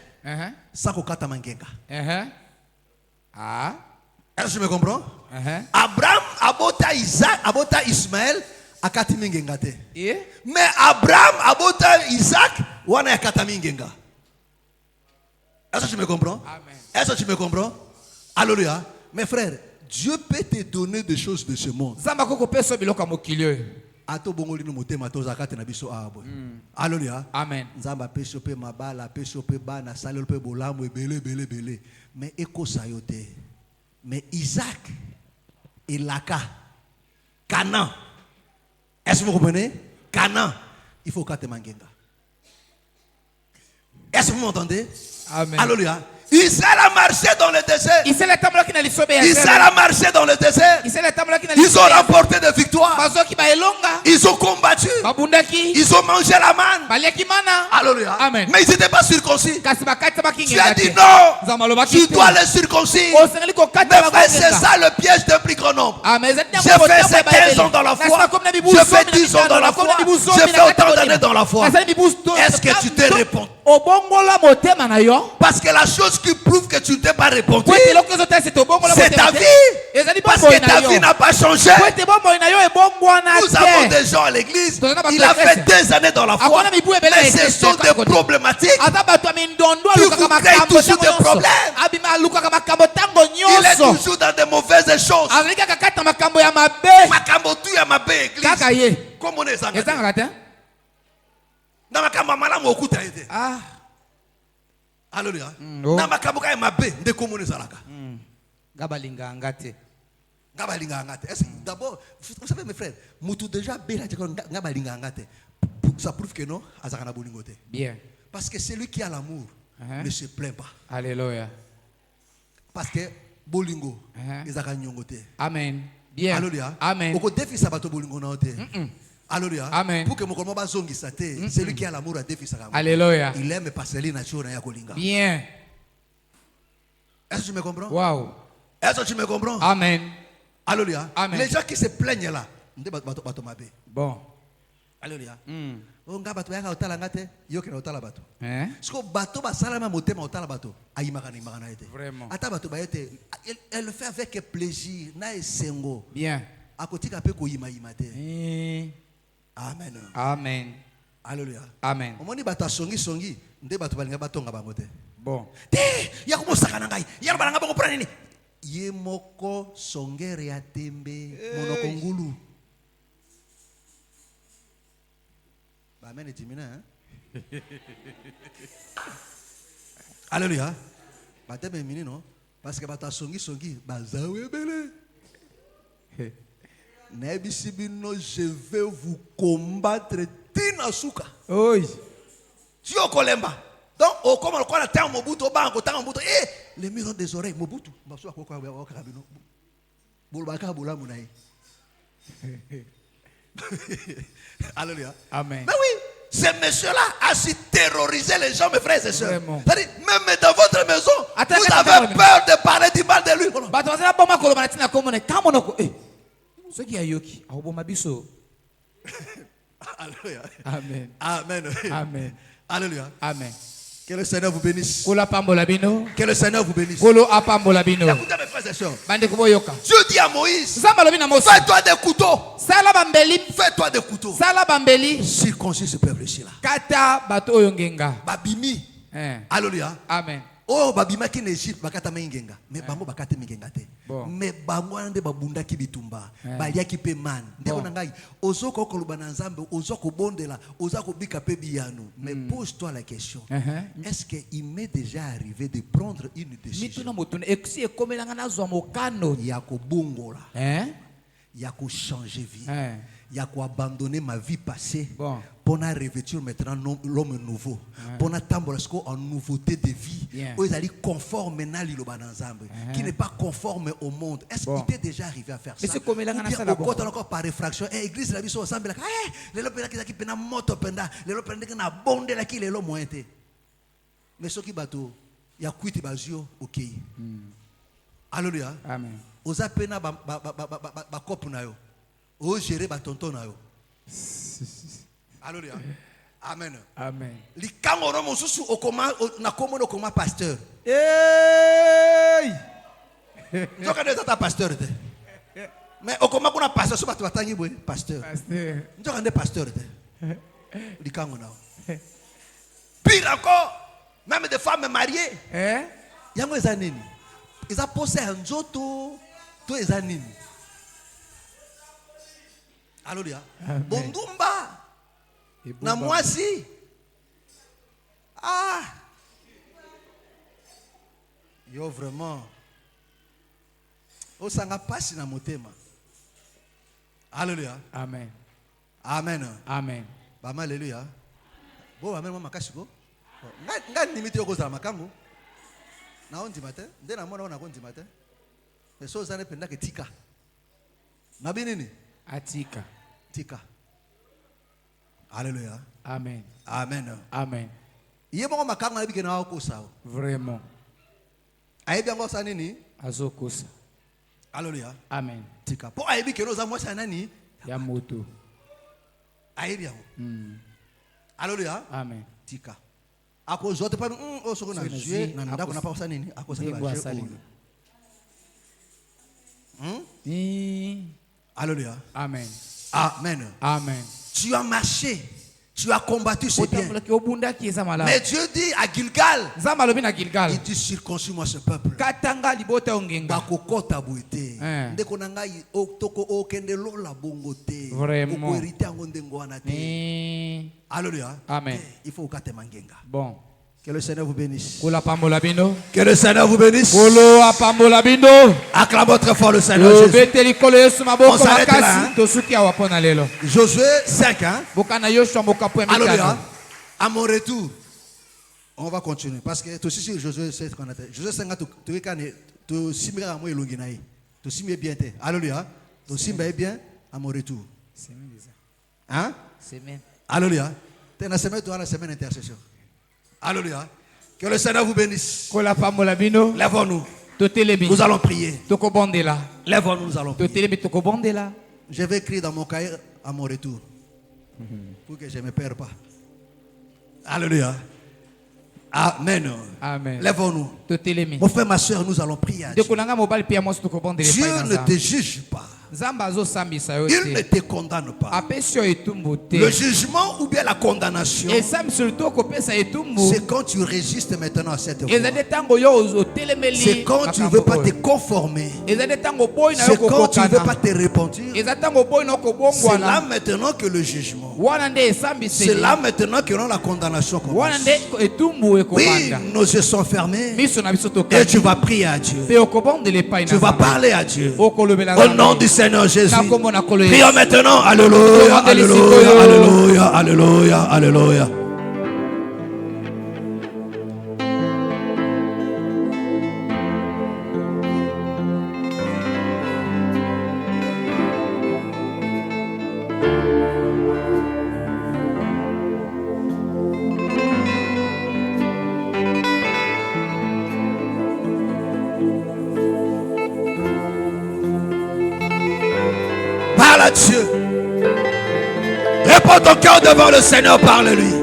ça kata mangenga. Est-ce que tu me comprends? Abraham abota Isaac, abota Ismaël, akati mangenga te. Mais Abraham abota Isaac, wana yakata mangenga. Est-ce que tu me comprends? Amen. Est-ce que tu me comprends? Alléluia. Mes frères, Dieu peut te donner des choses de ce monde. Alléluia. Amen. Nzamba peso pe mabala, peso pe bana, salel pe bolamu belé. Mais écho sayote. Mais Isaac et Laka, Canaan. Est-ce que vous comprenez? Canaan, il faut qu'à te mangenga. Est-ce que vous m'entendez? Amen. Alléluia. Israël a marché dans le désert. Israël a marché dans le désert. Ils ont remporté des victoires. Ils ont combattu. Ils ont mangé la manne. Alléluia. Amen. Mais ils n'étaient pas circoncis. Tu as dit non. Tu dois les circoncis. Mais frère, c'est ça le piège d'un plus grand nombre. J'ai fait ces 15 ans dans la foi. J'ai fait 10 ans dans la foi. J'ai fait autant d'années dans la foi. Est-ce que tu t'es répondu? Parce que la chose qui prouve que tu ne t'es pas répondu, c'est ta vie. Parce que ta vie n'a pas changé. Nous avons des gens à l'église. Il a fait des années dans la foi. Mais ce sont des problématiques. Tu vous créez toujours des problèmes. Il est toujours dans de mauvaises choses. Comment on est ça? Ah. Alléluia. D'abord, vous savez mes frères, ça prouve que non, bien. parce que celui qui a l'amour ne se plaint pas. Alléluia. Parce que bolingo, amen. Bien. Alléluia. Amen. Alléluia. Amen. Pour que mon combat zongi sate, celui qui a l'amour a défi sa. Alléluia. Il aime passer les nature ya kolinga. Bien. Est-ce que tu me comprends? Wow. Est-ce que tu me comprends? Amen. Alléluia. Amen. Les gens qui se plaignent là, bon. Alléluia. On nga bato yaka otala ngate, yo ke otala bato. Parce que bato ba salama motema otala bato, ayimaka imaka ete. Vraiment. Ata bato ba ete, elle le fait avec plaisir, na esengo. Bien. Akotika pe ko yima te. Amen. Amen. Alléluia. Amen. Omoni bato songi, nde bato balinga batonga bango te. Bon. Te, ya ko mosaka ngai. Ya balanga ba ko prendre nini? Ye moko songere ya tembe monoko ngulu. Amen et dimina. Alléluia. Bateme mini non parce que bata songi bazawe belé. Nebisibino, je vais vous combattre tinasuka. Oui. Tu au kolemba. Donc au comme le quoi temps mobutu banko temps mobutu les murs ont des oreilles mobutu. Baso akoko kabino. Bulbaka bula munai. Alléluia. Amen. Mais oui, ce monsieur-là a su terroriser les gens, mes frères et sœurs. C'est-à-dire, même dans votre maison, vous avez peur de parler du mal de lui. Alléluia. Amen. Amen. Amen. Alléluia. Amen. Que le Seigneur vous bénisse. Que le Seigneur vous bénisse. Écoutez mes frères et sœurs. Dieu dit à Moïse, fais-toi des couteaux. Fais-toi des couteaux. Circoncis ce peuple-ci là. Babimi. Alléluia. Amen. Oh, babima ki n'Égypte bakata mengenga. Mais bango bakate mengenga te. Mais bango ande babunda ki bitumba. Balia ki pe man. Ndeko nangai. Ozoko koluba na nzambe, ozoko bondela, ozako bika pe biyano. Mais pose-toi la question. Est-ce que il m'est déjà arrivé de prendre une décision? Yako bongola. Yako changer vie. Yako abandonner ma vie passée. Pour revêtir maintenant l'homme nouveau. Pour tambola en nouveauté de vie. Où ils allaient conforme qui n'est pas conforme au monde. Est-ce qu'il t'est déjà arrivé à faire ça? Ou bien encore par réfraction. Église la vie ensemble. Les lopenda qui pena moto penda. Les lopenda qui na bonde la qui les lo mointe. Mais ce qui bateau, il y a kuiti bazio ok. Alléluia. Amen. Oza pena ba kopu na yo. O gérer ba tonton na yo. Alléluia. Amen. Amen. Likangoro mosusu okoma na komo no koma pasteur. Hey! Njoka de tata pasteur te. Mais okoma kuna pasteur so batu batangi boy pasteur. Pasteur. Njoka de pasteur te. Likango na. Pire encore, même des femmes mariées. Yango ezanini. Eza posé nzoto to ezanini. Alléluia. Bondumba. Na mwasi. Ah. Yo vraiment. O sanga pasi na motema. Alléluia. Amen. Amen. Amen. Bama alléluia. Bo amen mama kasiko. Nga limite yo kozala makambo. Na on matin, nde na mona on a matin. Mais so zane penda ke tika. Na binini? Atika. Tika. Alléluia. Amen. Amen. Amen. Iye bongo makambo na bike na okosa. Vraiment. Ayebi yango sa nini? Azokosa. Alléluia. Amen. Tika. Po ayebi ke no za mwasi nani? Ya moto. Ayebi yango. Alléluia. Amen. Tika. Ako zote pa o soko na jeu na ndako na pa sa nini? Ako sa ba jeu. Alléluia. Amen. Amen. Amen. Tu as marché, tu as combattu, c'est bien. Mais Dieu dit à Gilgal, il dit circoncis-moi ce peuple. Vraiment. Alléluia. Amen. Il faut que tu mangenga. Bon. Que le Seigneur vous bénisse. Que le Seigneur vous bénisse. Acclamons très fort le Seigneur Jésus. On s'arrête là. Josué 5. Alléluia. À mon retour, on va continuer. Parce que tout ici, Josué 5. Josué 5, tu simira moi elonginaï. Tu simira bien. Alléluia. Tu simira bien à mon retour. Hein? Alléluia. Tu es la semaine intercession. Alléluia. Que le Seigneur vous bénisse. Lèvons-nous. Nous allons prier. Lèvons-nous, nous allons prier. Je vais écrire dans mon cahier à mon retour. Pour que je ne me perde pas. Alléluia. Amen. Amen. Lèvons-nous. Mon frère, ma soeur, nous allons prier à Dieu. Dieu ne te juge pas. Il ne te condamne pas. Le jugement ou bien la condamnation, c'est quand tu résistes maintenant à cette voie. C'est quand tu ne veux pas te conformer. C'est quand tu ne veux pas te repentir. C'est là maintenant que le jugement. C'est là maintenant que la condamnation commence. Oui, nos yeux sont fermés. Et tu vas prier à Dieu. Tu vas parler à Dieu. Au nom du Seigneur Jésus. Prions maintenant. Alléluia, alléluia, alléluia, alléluia, alléluia. À Dieu. Réponds ton cœur devant le Seigneur, parle-lui.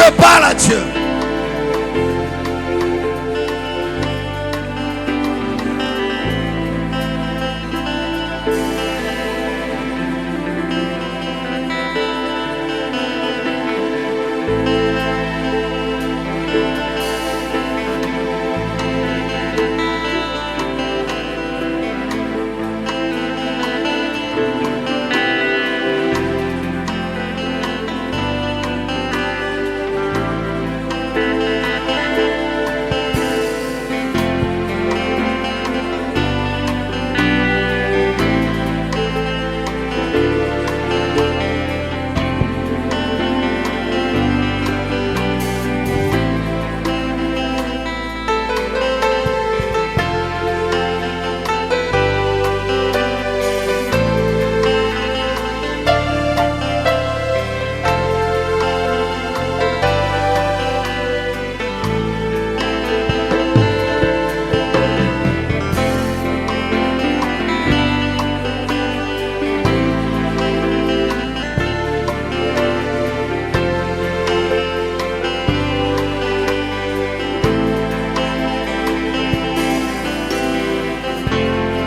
Dieu, parle à Dieu.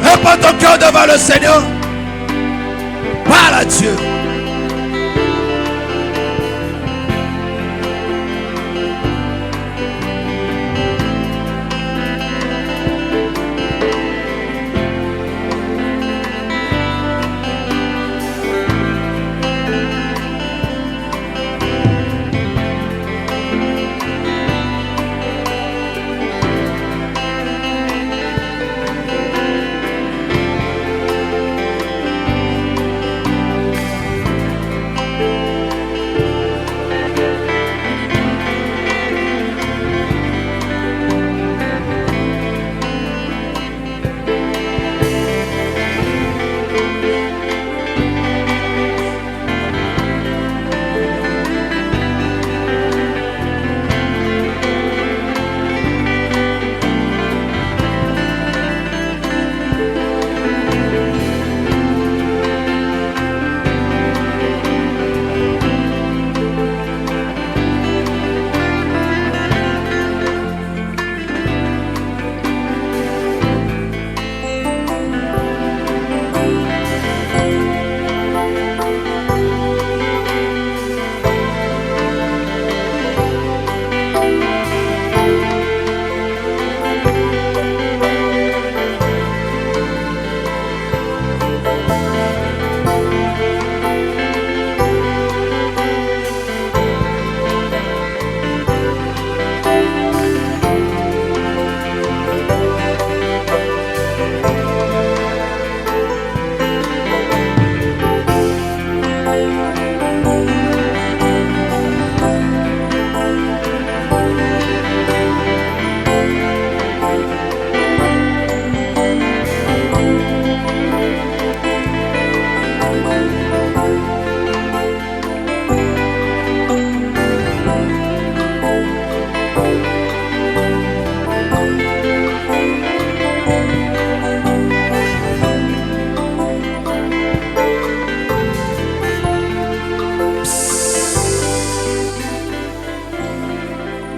Répands ton cœur devant le Seigneur. Parle à Dieu.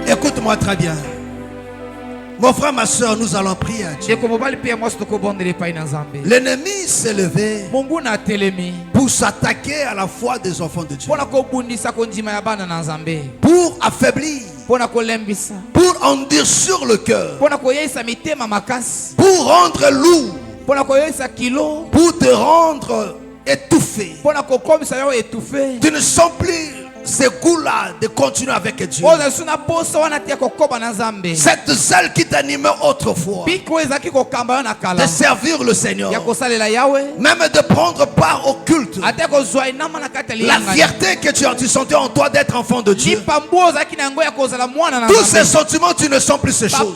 Écoute-moi très bien. Mon frère, ma soeur, nous allons prier à Dieu. L'ennemi s'est levé pour s'attaquer à la foi des enfants de Dieu, pour affaiblir, pour endurcir le cœur, pour rendre lourd, pour te rendre étouffé. Tu ne sens plus ce goût-là de continuer avec Dieu. Cette zèle qui t'animait autrefois de servir le Seigneur, même de prendre part au culte, la fierté que tu sentais en toi d'être enfant de Dieu, tous ces sentiments, tu ne sens plus ces choses.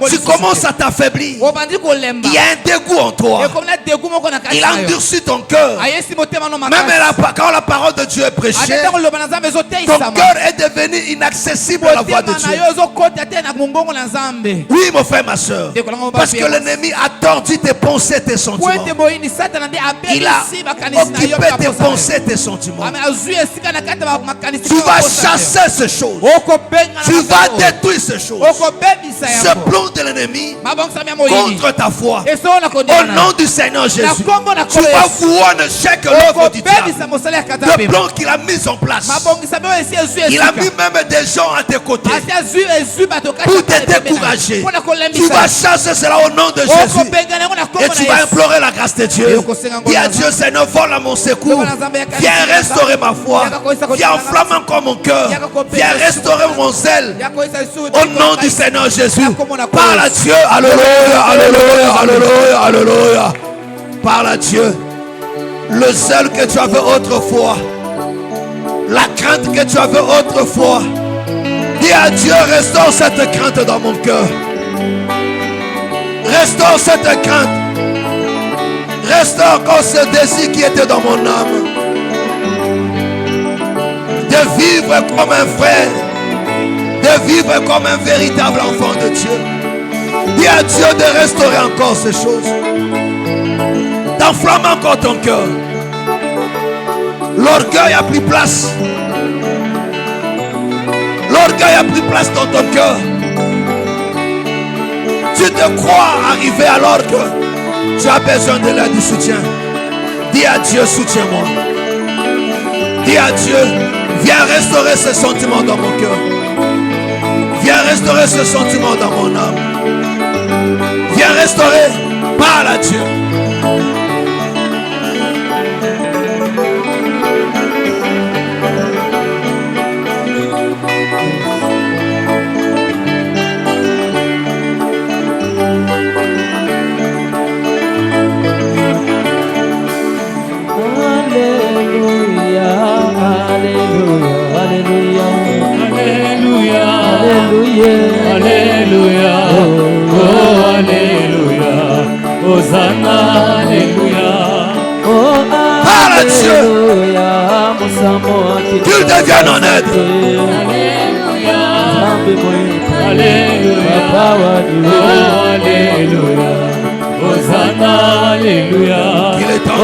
Tu commences à t'affaiblir. Il y a un dégoût en toi. Il endurcit ton cœur. Même quand la parole de Dieu est prêchée, ton cœur est devenu inaccessible à la voix de Dieu. Oui, mon frère, ma soeur. Parce que l'ennemi a tordu tes pensées, tes sentiments. Il a occupé tes pensées, tes sentiments. Tu vas chasser ces choses. Tu vas détruire ces choses. Ce plan de l'ennemi contre ta foi. Au nom du Seigneur Jésus. Tu vas voir un échec l'œuvre du diable. Le plan qu'il a mis en place. Il a mis même des gens à tes côtés pour te décourager. Tu vas chasser cela au nom de Jésus. Et tu vas implorer la grâce de Dieu. Dis à Dieu, Seigneur, vole à mon secours. Viens restaurer ma foi. Viens enflammer encore mon cœur. Viens restaurer mon zèle. Au nom du Seigneur Jésus. Parle à Dieu. Alléluia, alléluia, alléluia, alléluia. Parle à Dieu. Le zèle que tu avais autrefois. La crainte que tu avais autrefois. Dis à Dieu, restaure cette crainte dans mon cœur. Restaure cette crainte. Restaure encore ce désir qui était dans mon âme. De vivre comme un frère. De vivre comme un véritable enfant de Dieu. Dis à Dieu de restaurer encore ces choses. D'enflammer encore ton cœur. L'orgueil a pris place. L'orgueil a pris place dans ton cœur. Tu te crois arriver alors que tu as besoin de l'aide, du soutien. Dis à Dieu, soutiens-moi. Dis à Dieu, viens restaurer ce sentiment dans mon cœur. Viens restaurer ce sentiment dans mon âme. Viens restaurer. Parle à Dieu. Alléluia, oh Alléluia, Hosanna, Alléluia, oh Alléluia, qu'il devienne en aide. Alléluia, Alléluia, oh Alléluia, Hosanna, Alléluia, oh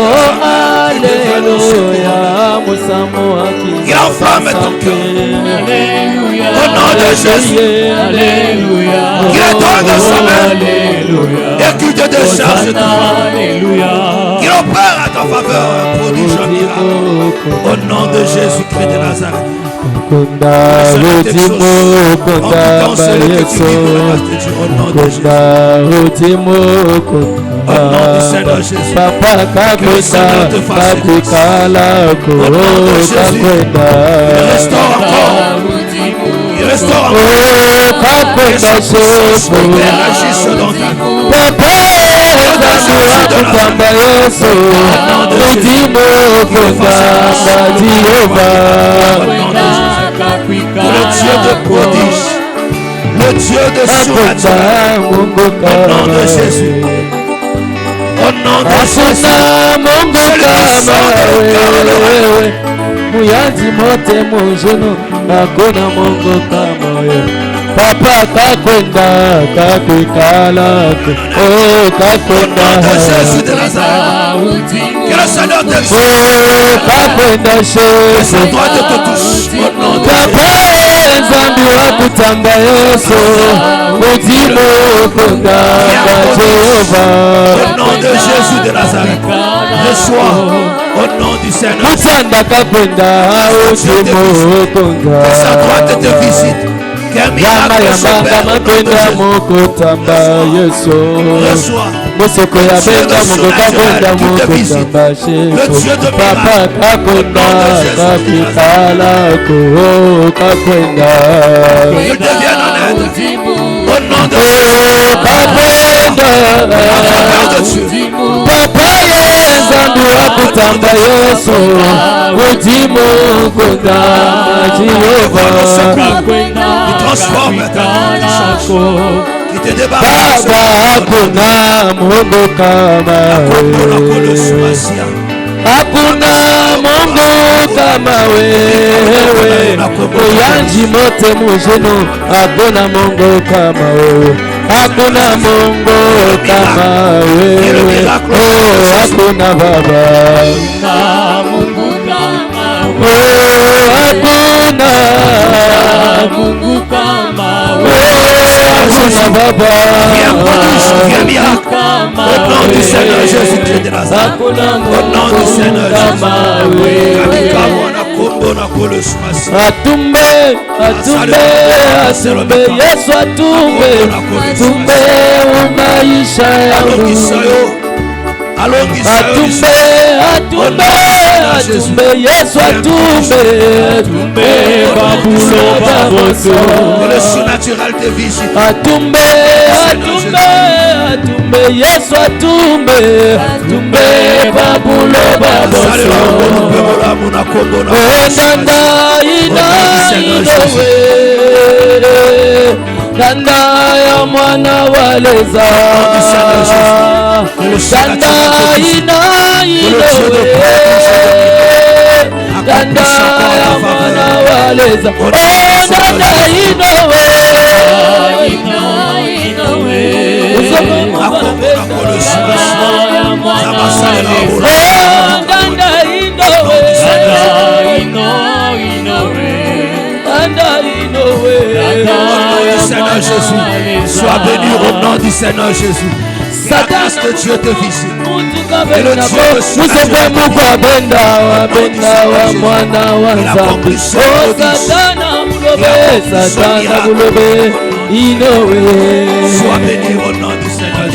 Alléluia, il enflamme ton cœur. Alléluia, au nom de Jésus. Alléluia, Il est temps de sa main. Alléluia, Et qu'il te décharge de toi. Alléluia, Il opère à ta faveur un prodige, un miracle. Au nom de Jésus-Christ de Nazareth. Au nom de Jésus. Au nom du Seigneur Jésus. Que le Seigneur te fasse grâce. Au nom de Jésus. Il restaure encore. Il restaure encore. Et sa puissance agisse dans ta vie. Au nom de Jésus. Le Dieu de prodige, le Dieu de surnaturel, au nom de Jésus. Au nom de Jésus. Papa kakwenda kakwikala oh kakwenda Jésus de Nazareth. Que le Seigneur t'exauce. Oh kakwenda Jésus. Que toi te touche. Au nom de Papa nzambi wakutamba Yesu udimo kundamba Jehova. Au nom de Jésus de Nazareth. Reçois au nom du Seigneur. Kutanda kakwenda udimo kundamba. Que sa droite te visite. Yama yama makwenda mokotamba Yesu. Moseko ya benga mokokakwenda mokotamba Yesu. Papa kakwenda kapitala ko kakwenda. Il devienne en aide. Au nom de Jésus. Kakwenda. Papa yezambi wakutamba Yesu. Udimo kundamba Jehova. Transforme ta qui te débarrasse. Hakuna Mungu kama wewe. Hakuna Mungu kama wewe, uyanji mote mujeno, hakuna Mungu kama wewe, hakuna Mungu kama wewe, hakuna Baba, Mungu kama hakuna Mungu kama hakuna Baba, au nom du Seigneur Jésus de Nazareth, au nom du Seigneur Jésus. Atumbe, Yesu atumbe, tumbe maisha yangu. Atumbe, Yesu atumbe, babulo baboso. Le surnaturel te visite. Atumbe, Yesu atumbe, babulo baboso. Danda ya mwana waleza, danda danda ya mwana waleza, danda Seigneur Jésus, sois béni au nom du Seigneur Jésus. Satan, que Dieu te visite. Et le Dieu sois béni au nom du Seigneur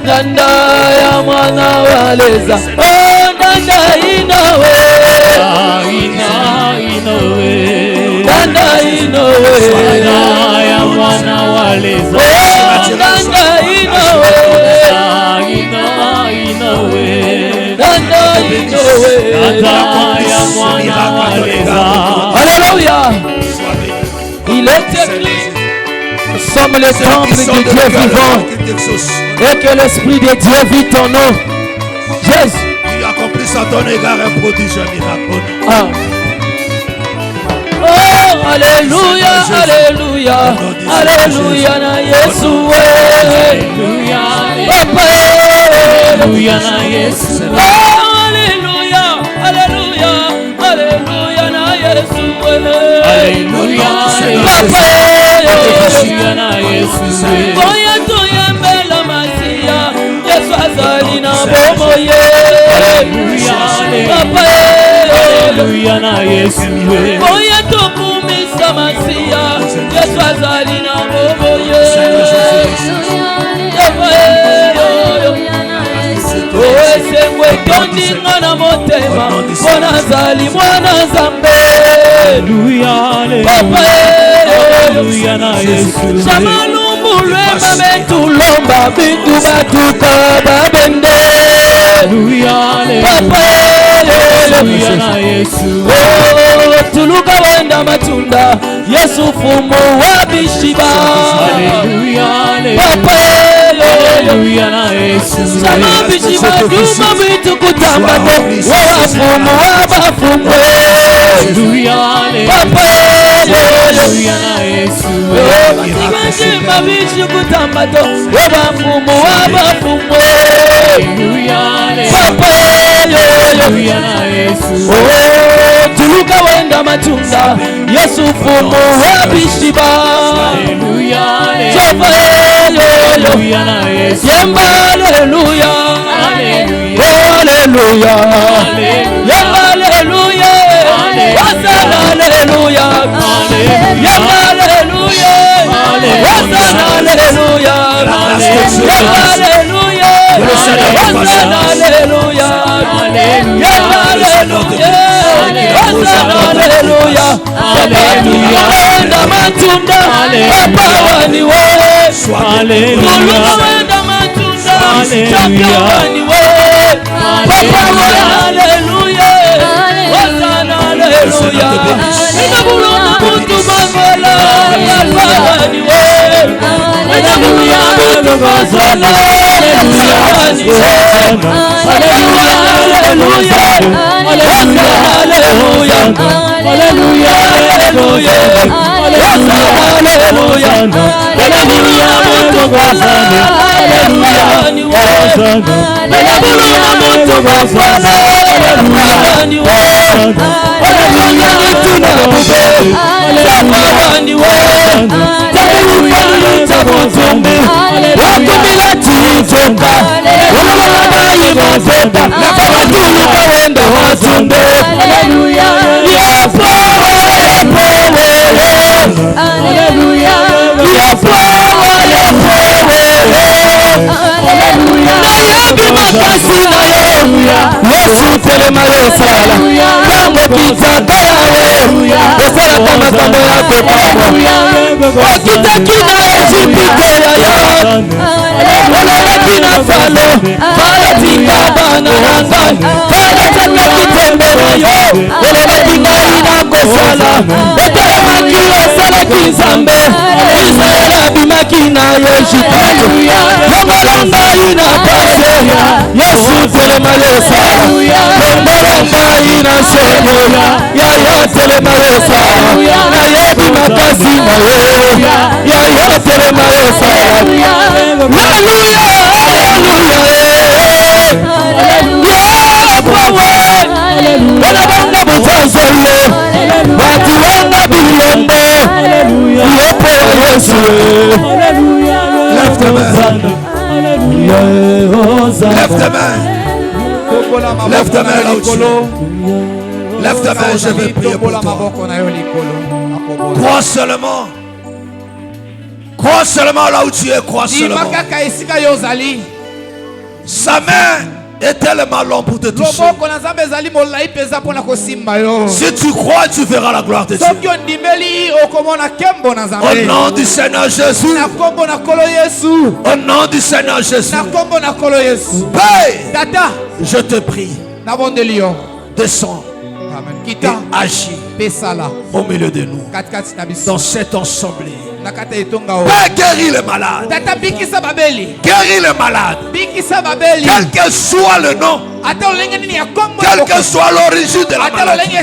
Danda ya mwana waleza, oh danda inowe, danda inowe, danda ya mwana waleza, oh danda inowe, danda inowe, danda ya mwana waleza. Alléluia. Il est écrit, nous sommes le temple du Dieu vivant, et que l'Esprit de Dieu vit en nous. Jésus, il accomplit à ton égard un prodige miracle. Ah. Oh, alléluia, alléluia, alléluia, na Yesu, alléluia, Papa, alléluia, na Yesu, alléluia, alléluia, alléluia, na Yesu, alléluia, Papa, alléluia, na Yesu, Oya tuyembela masia, Yesu azali na bomoye, Papa, alléluia, na Yesu, Oya tukumisa masia, Yesu azali na bomoye, Oesengwe tondinga na motema, Pona azali mwana Nzambe, Papa, alléluia, na Yesu, Shamalumulwema betulomba bintu batuka babende, Papa, alléluia, na Yesu, tuluka wenda matunda, Yesu fumu wa bishiba, Papa, alléluia, na Yesu, Shama bishiba duma bitu kutambato, wafumu wabafumwe, Papa, alléluia, na Yesu, Shima bishu kutambato, wafumu wabafumwe, Papa, alléluia, na Yesu, tuluka wenda matunda, Yesu fumu wa bishiba, Java, alléluia, na Yesu, Yemba, Alléluia, Alléluia, Yemba, Alléluia, Wasana, Alléluia, Yemba, Alléluia, Wasana, Alléluia, Yemba, Alléluia, Wasana, Alléluia, Yemba, Alléluia, Wasana, Alléluia, Wenda matunda, Papa wani wewe, alléluia, wenda matunda, Champion wani wewe, Papa wani Alléluia, Wasana Alléluia, Inabulona mutu mangola, Papa Lève ta main là où tu es. Lève ta main, je vais prier pour toi. Crois seulement. Crois seulement là où tu es, crois seulement. Sa main est tellement longue pour te toucher. Si tu crois, tu verras la gloire de Dieu. Au nom du Seigneur Jésus. Au nom du Seigneur Jésus. Père, je te prie. Descends. Et agis au milieu de nous. Dans cette assemblée. Père, guéris les malades. Guéris les malades. Quel que soit le nom. Quelle que soit l'origine de la maladie.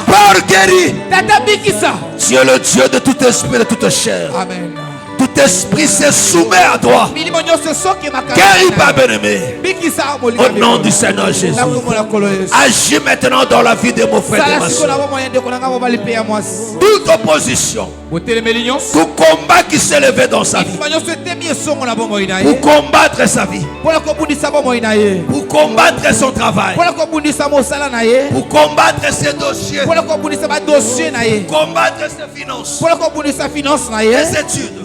Père, guéris. Tu es le Dieu de tout esprit, de toute chair. Amen. Tout esprit se soumet à toi. Guéris, Père bien-aimé. Au nom du Seigneur Jésus. Agis maintenant dans la vie de mon frère et de ma soeur. Toute opposition. Tout combat qui s'est levé dans sa vie. Pour combattre sa vie. Pour combattre son travail. Pour combattre ses dossiers. Pour combattre ses finances. Ses études.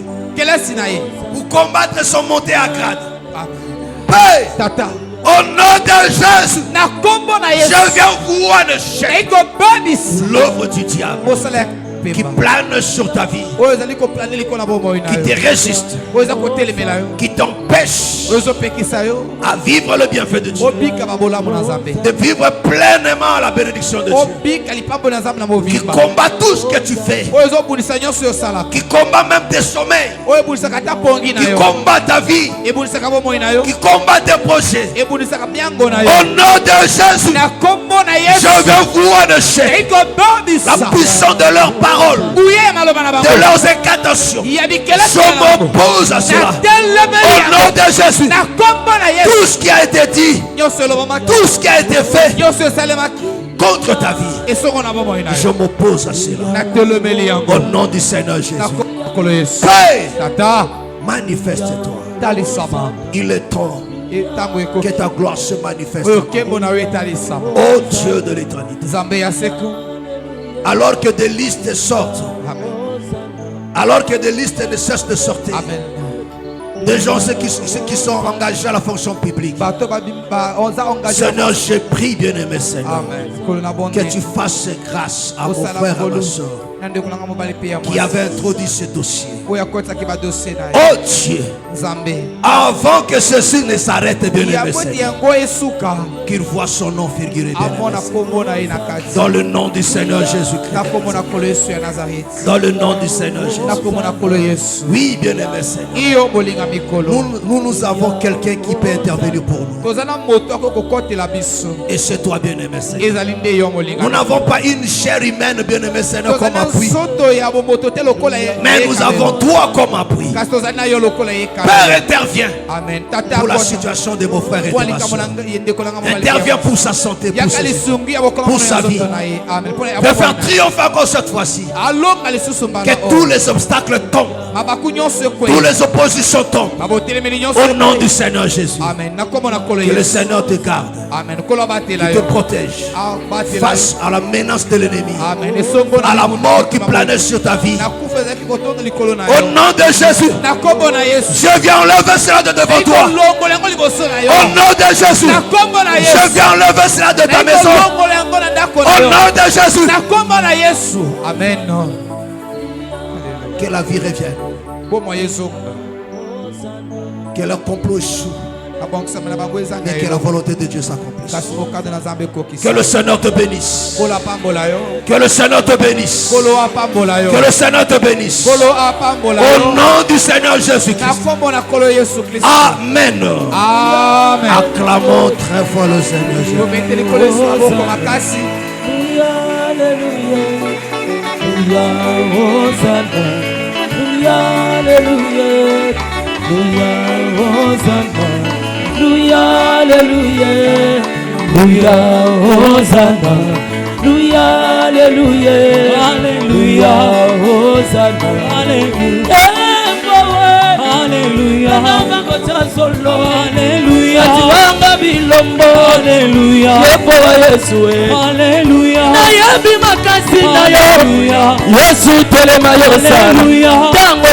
Pour combattre son montée à grade. Père, au nom de Jésus, je viens voir un échec. L'œuvre du diable qui plane sur ta vie, qui te résiste, qui t'empêche à vivre le bienfait de Dieu, de vivre pleinement la bénédiction de Dieu, qui combat tout ce que tu fais, qui combat même tes sommeils, qui combat ta vie, qui combat tes projets. Au nom de Jésus, je viens voir un échec. La puissance de leur parole, de leurs incantations, je m'oppose à cela. Au nom de Jésus, tout ce qui a été dit, tout ce qui a été fait contre ta vie, je m'oppose à cela. Au nom du Seigneur Jésus. Père, manifeste-toi. Il est temps que ta gloire se manifeste. Oh Dieu de l'éternité. Alors que des listes sortent. Alors que des listes ne cessent de sortir. Des gens ceux qui sont engagés à la fonction publique. Seigneur, je prie, bien-aimé Seigneur, que tu fasses grâce à mon frère et à ma soeur. qui avait introduit ce dossier. Oh Dieu, avant que ceci ne s'arrête, bien aimé Seigneur, qu'il voit son nom figurer, bien aimé, dans le nom du Seigneur Jésus-Christ. Dans le nom du Seigneur Jésus. Oui, bien aimé Seigneur. Nous avons quelqu'un qui peut intervenir pour nous. Et c'est toi, bien aimé Seigneur. Nous n'avons pas une chair humaine, bien aimé Seigneur, comme appui. Mais nous avons toi comme appui. Père, intervient pour la situation de mon frère et de ma soeur. Intervient pour sa santé, pour sa vie. De faire triomphe encore cette fois-ci. Que tous les obstacles tombent. Tous les oppositions tombent. Au nom du Seigneur Jésus. Que le Seigneur te garde. Qu'il te protège face à la menace de l'ennemi, à la mort qui planait sur ta vie. Au nom de Jésus, je viens enlever cela de devant toi. Au nom de Jésus, je viens enlever cela de ta maison. Au nom de Jésus. Amen. Que la vie revienne. Que le complot échoue. Et que la volonté de Dieu s'accomplisse. Que le Seigneur te bénisse. Que le Seigneur te bénisse. Que le Seigneur te bénisse. Au nom du Seigneur Jésus-Christ. Amen. Amen. Acclamons très fort le Seigneur Jésus. Alléluia, alléluia, alléluia, Hosanna, alléluia, alléluia, alléluia, Hosanna, alléluia, alléluia, alléluia, atiwanga bilombo, alléluia, yepo Yesu, alléluia, na yabi makasi na yo, Yesu telema yo sana, tango